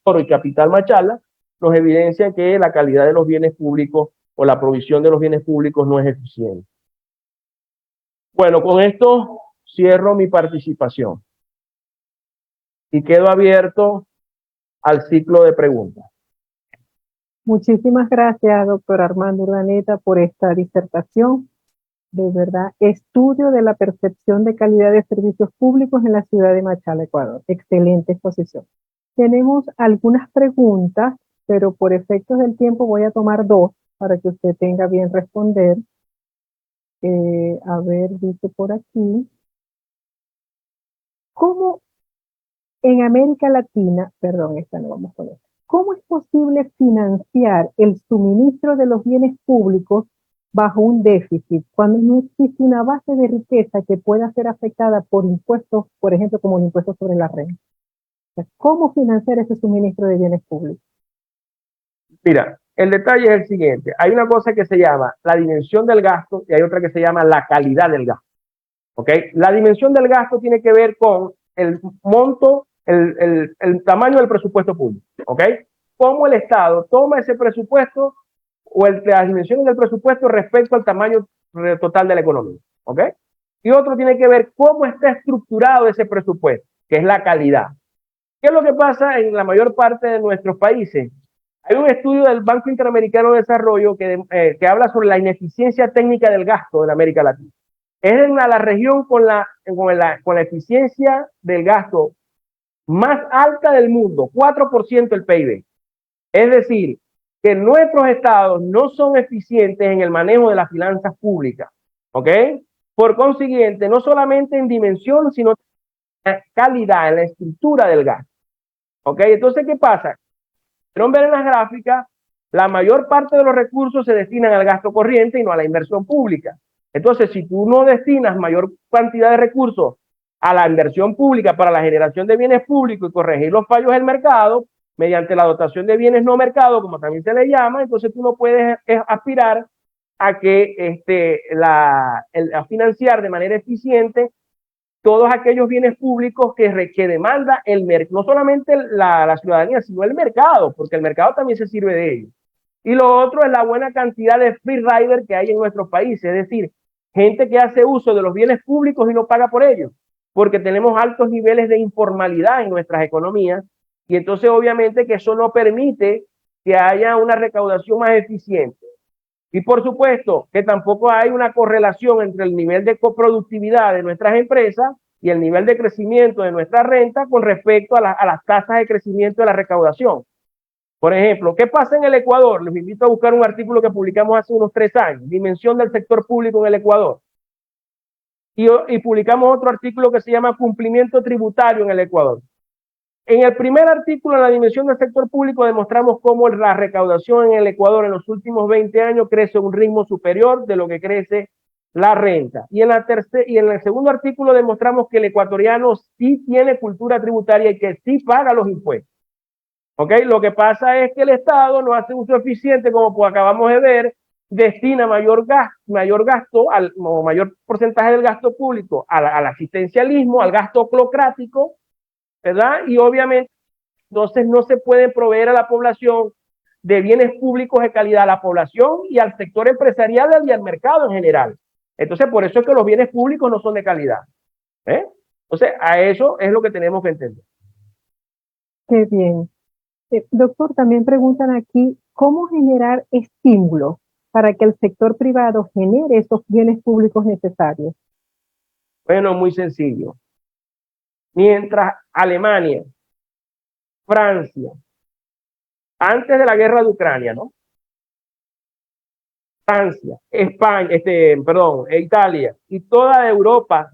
Oro y Capital Machala, nos evidencia que la calidad de los bienes públicos o la provisión de los bienes públicos no es eficiente. Bueno, con esto cierro mi participación y quedo abierto al ciclo de preguntas. Muchísimas gracias, doctor Armando Urdaneta, por esta disertación. De verdad, estudio de la percepción de calidad de servicios públicos en la ciudad de Machala, Ecuador. Excelente exposición. Tenemos algunas preguntas, pero por efectos del tiempo voy a tomar dos para que usted tenga bien responder. A ver, dice por aquí. ¿Cómo en América Latina, perdón, esta no vamos con esta, cómo es posible financiar el suministro de los bienes públicos bajo un déficit cuando no existe una base de riqueza que pueda ser afectada por impuestos, por ejemplo, como el impuesto sobre la renta? O sea, ¿cómo financiar ese suministro de bienes públicos? Mira, el detalle es el siguiente. Hay una cosa que se llama la dimensión del gasto y hay otra que se llama la calidad del gasto. ¿Ok? La dimensión del gasto tiene que ver con el monto, el tamaño del presupuesto público. ¿Ok? Cómo el Estado toma ese presupuesto o las dimensiones del presupuesto respecto al tamaño total de la economía. ¿Ok? Y otro tiene que ver cómo está estructurado ese presupuesto, que es la calidad. ¿Qué es lo que pasa en la mayor parte de nuestros países? Hay un estudio del Banco Interamericano de Desarrollo que habla sobre la ineficiencia técnica del gasto en América Latina. Es en la región con la eficiencia del gasto más alta del mundo, 4% del PIB. Es decir, que nuestros estados no son eficientes en el manejo de las finanzas públicas. ¿Ok? Por consiguiente, no solamente en dimensión, sino en calidad, en la estructura del gasto. ¿Ok? Entonces, ¿qué pasa? Pero ver en las gráficas, la mayor parte de los recursos se destinan al gasto corriente y no a la inversión pública. Entonces, si tú no destinas mayor cantidad de recursos a la inversión pública para la generación de bienes públicos y corregir los fallos del mercado, mediante la dotación de bienes no mercado, como también se le llama, entonces tú no puedes aspirar a que a financiar de manera eficiente todos aquellos bienes públicos que demanda no solamente la ciudadanía, sino el mercado, porque el mercado también se sirve de ello. Y lo otro es la buena cantidad de free rider que hay en nuestros países, es decir, gente que hace uso de los bienes públicos y no paga por ellos, porque tenemos altos niveles de informalidad en nuestras economías, Y entonces obviamente que eso no permite que haya una recaudación más eficiente. Y por supuesto que tampoco hay una correlación entre el nivel de coproductividad de nuestras empresas y el nivel de crecimiento de nuestra renta con respecto a las tasas de crecimiento de la recaudación. Por ejemplo, ¿qué pasa en el Ecuador? Les invito a buscar un artículo que publicamos hace unos 3 años, Dimensión del sector público en el Ecuador. Y publicamos otro artículo que se llama Cumplimiento tributario en el Ecuador. En el primer artículo, en la dimensión del sector público, demostramos cómo la recaudación en el Ecuador en los últimos 20 años crece a un ritmo superior de lo que crece la renta. Y en el segundo artículo demostramos que el ecuatoriano sí tiene cultura tributaria y que sí paga los impuestos. ¿Ok? Lo que pasa es que el Estado no hace uso eficiente, como acabamos de ver, destina mayor gasto o mayor porcentaje del gasto público al asistencialismo, al gasto oclocrático, ¿verdad? Y obviamente, entonces no se puede proveer a la población de bienes públicos de calidad, a la población y al sector empresarial y al mercado en general. Entonces, por eso es que los bienes públicos no son de calidad. Entonces, a eso es lo que tenemos que entender. Qué bien. Doctor, también preguntan aquí, ¿cómo generar estímulos para que el sector privado genere esos bienes públicos necesarios? Bueno, muy sencillo. Mientras Alemania, Francia, antes de la guerra de Ucrania, ¿no? Francia, España, Italia y toda Europa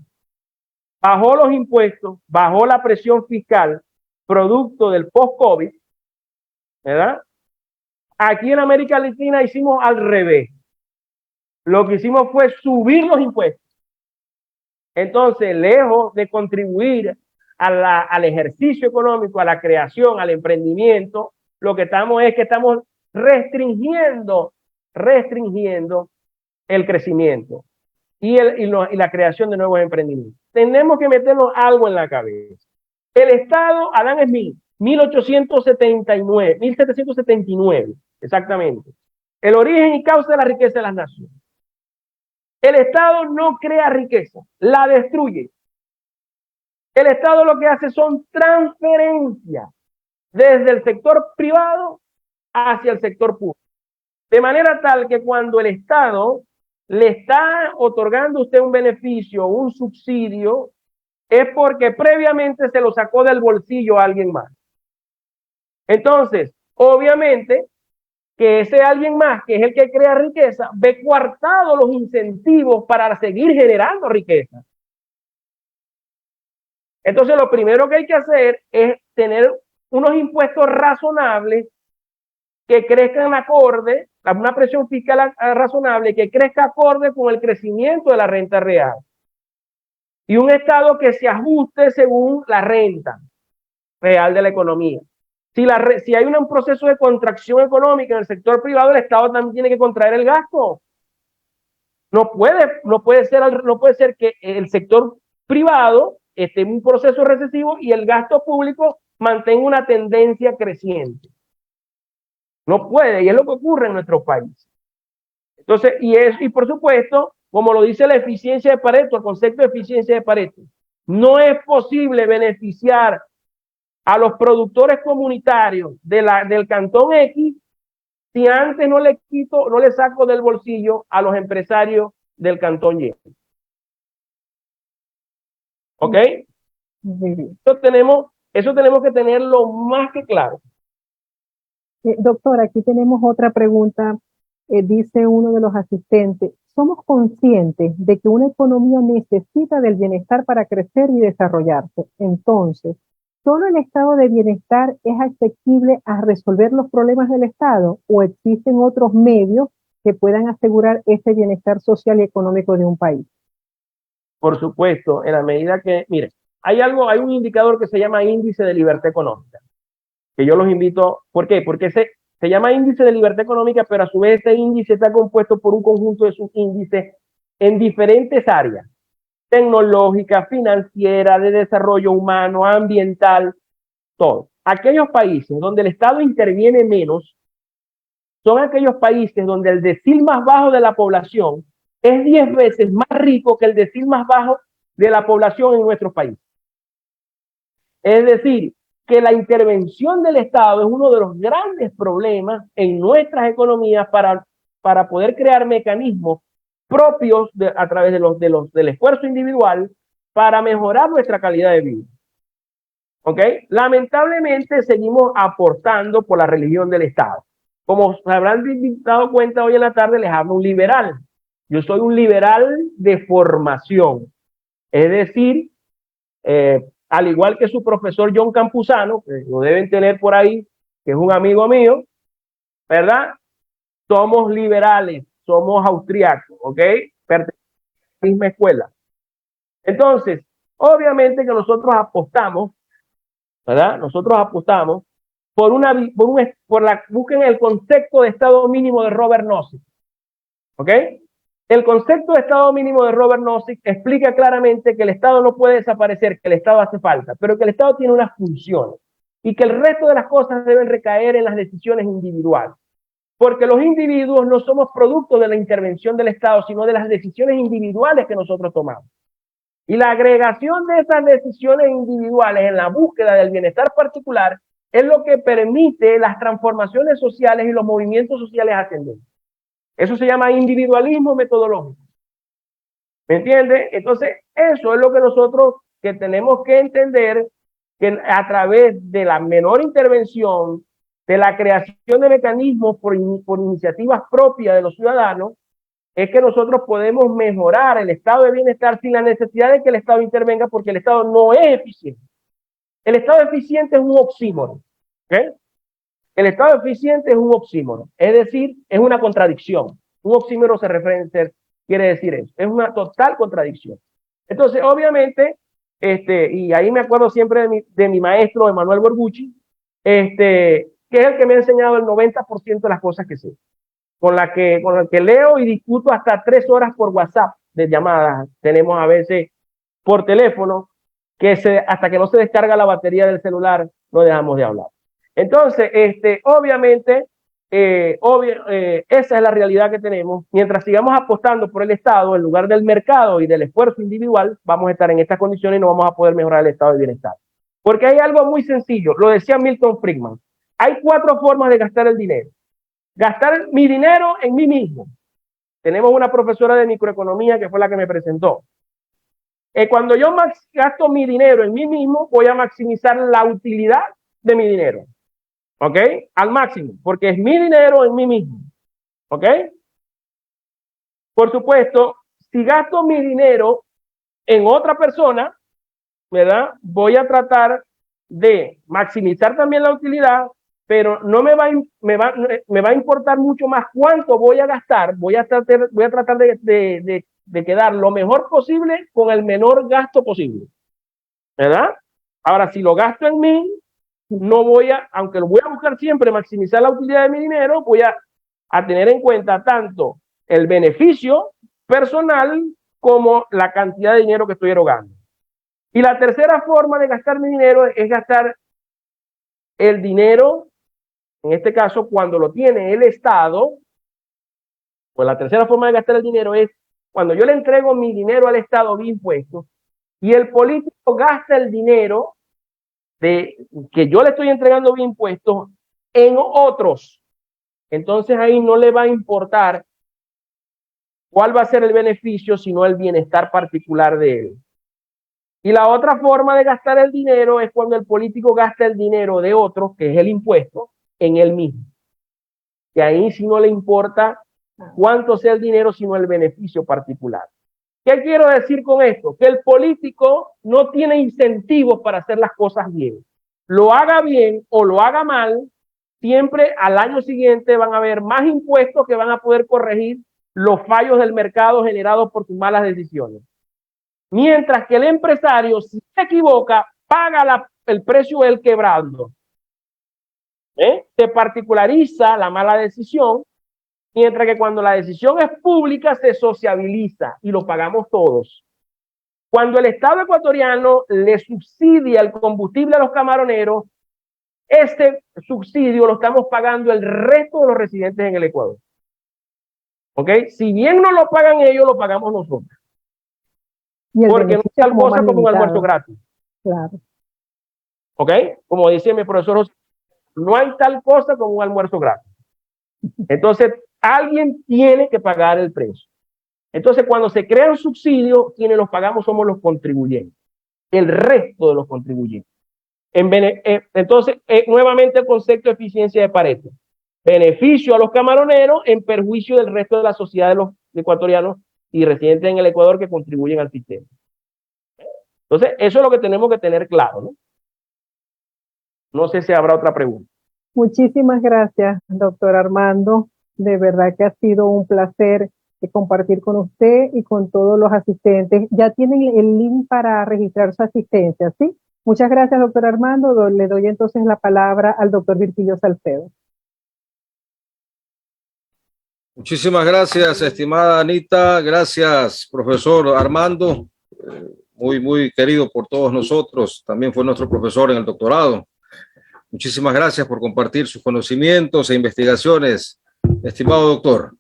bajó los impuestos, bajó la presión fiscal, producto del post-COVID, ¿verdad? Aquí en América Latina hicimos al revés. Lo que hicimos fue subir los impuestos. Entonces, lejos de contribuir al ejercicio económico, a la creación, al emprendimiento, lo que estamos restringiendo el crecimiento y la creación de nuevos emprendimientos. Tenemos que meternos algo en la cabeza. El Estado, Adam Smith, 1779, exactamente. El origen y causa de la riqueza de las naciones. El Estado no crea riqueza, la destruye. El Estado lo que hace son transferencias desde el sector privado hacia el sector público. De manera tal que cuando el Estado le está otorgando a usted un beneficio, un subsidio, es porque previamente se lo sacó del bolsillo a alguien más. Entonces, obviamente, que ese alguien más, que es el que crea riqueza, ve coartado los incentivos para seguir generando riqueza. Entonces, lo primero que hay que hacer es tener unos impuestos razonables que crezcan acorde, una presión fiscal razonable que crezca acorde con el crecimiento de la renta real. Y un Estado que se ajuste según la renta real de la economía. Si hay un proceso de contracción económica en el sector privado, el Estado también tiene que contraer el gasto. No puede ser que el sector privado esté en un proceso recesivo y el gasto público mantenga una tendencia creciente. No puede, y es lo que ocurre en nuestro país. Entonces, y por supuesto, como lo dice la eficiencia de Pareto, el concepto de eficiencia de Pareto, no es posible beneficiar a los productores comunitarios del cantón X si antes no le saco del bolsillo a los empresarios del cantón Y. ¿Ok? Eso tenemos que tenerlo más que claro. Doctor, aquí tenemos otra pregunta. Dice uno de los asistentes, ¿somos conscientes de que una economía necesita del bienestar para crecer y desarrollarse? Entonces, ¿solo el estado de bienestar es accesible a resolver los problemas del Estado o existen otros medios que puedan asegurar ese bienestar social y económico de un país? Por supuesto, en la medida que, mire, hay un indicador que se llama índice de libertad económica, que yo los invito, ¿por qué? Porque se llama índice de libertad económica, pero a su vez ese índice está compuesto por un conjunto de subíndices en diferentes áreas, tecnológica, financiera, de desarrollo humano, ambiental, todo. Aquellos países donde el Estado interviene menos son aquellos países donde el decil más bajo de la población es 10 veces más rico que el decil más bajo de la población en nuestro país. Es decir, que la intervención del Estado es uno de los grandes problemas en nuestras economías para poder crear mecanismos propios a través del esfuerzo individual para mejorar nuestra calidad de vida. ¿Ok? Lamentablemente seguimos aportando por la religión del Estado. Como se habrán dado cuenta hoy en la tarde, les hablo un liberal. Yo soy un liberal de formación. Es decir, al igual que su profesor John Campuzano, que lo deben tener por ahí, que es un amigo mío, ¿verdad? Somos liberales, somos austriacos, ¿ok? Pertenecemos a la misma escuela. Entonces, obviamente que nosotros apostamos, ¿verdad? Nosotros apostamos busquen el concepto de Estado mínimo de Robert Nozick, ¿ok? El concepto de Estado mínimo de Robert Nozick explica claramente que el Estado no puede desaparecer, que el Estado hace falta, pero que el Estado tiene unas funciones y que el resto de las cosas deben recaer en las decisiones individuales. Porque los individuos no somos producto de la intervención del Estado, sino de las decisiones individuales que nosotros tomamos. Y la agregación de esas decisiones individuales en la búsqueda del bienestar particular es lo que permite las transformaciones sociales y los movimientos sociales ascendentes. Eso se llama individualismo metodológico. ¿Me entiende? Entonces, eso es lo que nosotros que tenemos que entender, que a través de la menor intervención, de la creación de mecanismos por iniciativas propias de los ciudadanos, es que nosotros podemos mejorar el estado de bienestar sin la necesidad de que el Estado intervenga, porque el Estado no es eficiente. El Estado eficiente es un oxímoron. ¿Okay? El Estado eficiente es un oxímoron, es decir, es una contradicción. Un oxímoron quiere decir eso, es una total contradicción. Entonces, obviamente, y ahí me acuerdo siempre de mi maestro, Emanuel Borgucci, que es el que me ha enseñado el 90% de las cosas que sé, con la que leo y discuto hasta 3 horas por WhatsApp de llamadas. Tenemos a veces por teléfono, hasta que no se descarga la batería del celular, no dejamos de hablar. Entonces, obviamente, esa es la realidad que tenemos. Mientras sigamos apostando por el Estado en lugar del mercado y del esfuerzo individual, vamos a estar en estas condiciones y no vamos a poder mejorar el estado de bienestar. Porque hay algo muy sencillo, lo decía Milton Friedman. Hay 4 formas de gastar el dinero. Gastar mi dinero en mí mismo. Tenemos una profesora de microeconomía que fue la que me presentó. Cuando yo gasto mi dinero en mí mismo, voy a maximizar la utilidad de mi dinero. ¿Ok? Al máximo, porque es mi dinero en mí mismo. ¿Ok? Por supuesto, si gasto mi dinero en otra persona, ¿verdad? Voy a tratar de maximizar también la utilidad, pero no me va a importar mucho más cuánto voy a gastar. Voy a tratar de quedar lo mejor posible con el menor gasto posible. ¿Verdad? Ahora, si lo gasto en mí, no aunque lo voy a buscar siempre maximizar la utilidad de mi dinero, voy a tener en cuenta tanto el beneficio personal como la cantidad de dinero que estoy erogando. Y la tercera forma de gastar mi dinero es gastar el dinero, en este caso, cuando lo tiene el Estado. Pues la tercera forma de gastar el dinero es cuando yo le entrego mi dinero al Estado vía impuestos y el político gasta el dinero que yo le estoy entregando vía impuestos en otros. Entonces ahí no le va a importar cuál va a ser el beneficio, sino el bienestar particular de él. Y la otra forma de gastar el dinero es cuando el político gasta el dinero de otros, que es el impuesto, en él mismo. Que ahí sí no le importa cuánto sea el dinero, sino el beneficio particular. ¿Qué quiero decir con esto? Que el político no tiene incentivos para hacer las cosas bien. Lo haga bien o lo haga mal, siempre al año siguiente van a haber más impuestos que van a poder corregir los fallos del mercado generados por sus malas decisiones. Mientras que el empresario, si se equivoca, paga el precio del quebrando. Se particulariza la mala decisión, mientras que cuando la decisión es pública se sociabiliza y lo pagamos todos. Cuando el Estado ecuatoriano le subsidia el combustible a los camaroneros, este subsidio lo estamos pagando el resto de los residentes en el Ecuador. ¿Ok? Si bien no lo pagan ellos, lo pagamos nosotros. Porque no se almuerza como un almuerzo gratis. Claro. ¿Ok? Como decía mi profesor José, no hay tal cosa como un almuerzo gratis. Entonces, alguien tiene que pagar el precio. Entonces, cuando se crea un subsidio, quienes los pagamos somos los contribuyentes, el resto de los contribuyentes. Entonces, nuevamente el concepto de eficiencia de Pareto. Beneficio a los camaroneros en perjuicio del resto de la sociedad de los ecuatorianos y residentes en el Ecuador que contribuyen al sistema. Entonces, eso es lo que tenemos que tener claro, ¿no? No sé si habrá otra pregunta. Muchísimas gracias, doctor Armando. De verdad que ha sido un placer compartir con usted y con todos los asistentes. Ya tienen el link para registrar su asistencia, ¿sí? Muchas gracias, doctor Armando. Le doy entonces la palabra al doctor Virgilio Salcedo. Muchísimas gracias, estimada Anita. Gracias, profesor Armando. Muy querido por todos nosotros. También fue nuestro profesor en el doctorado. Muchísimas gracias por compartir sus conocimientos e investigaciones, estimado doctor.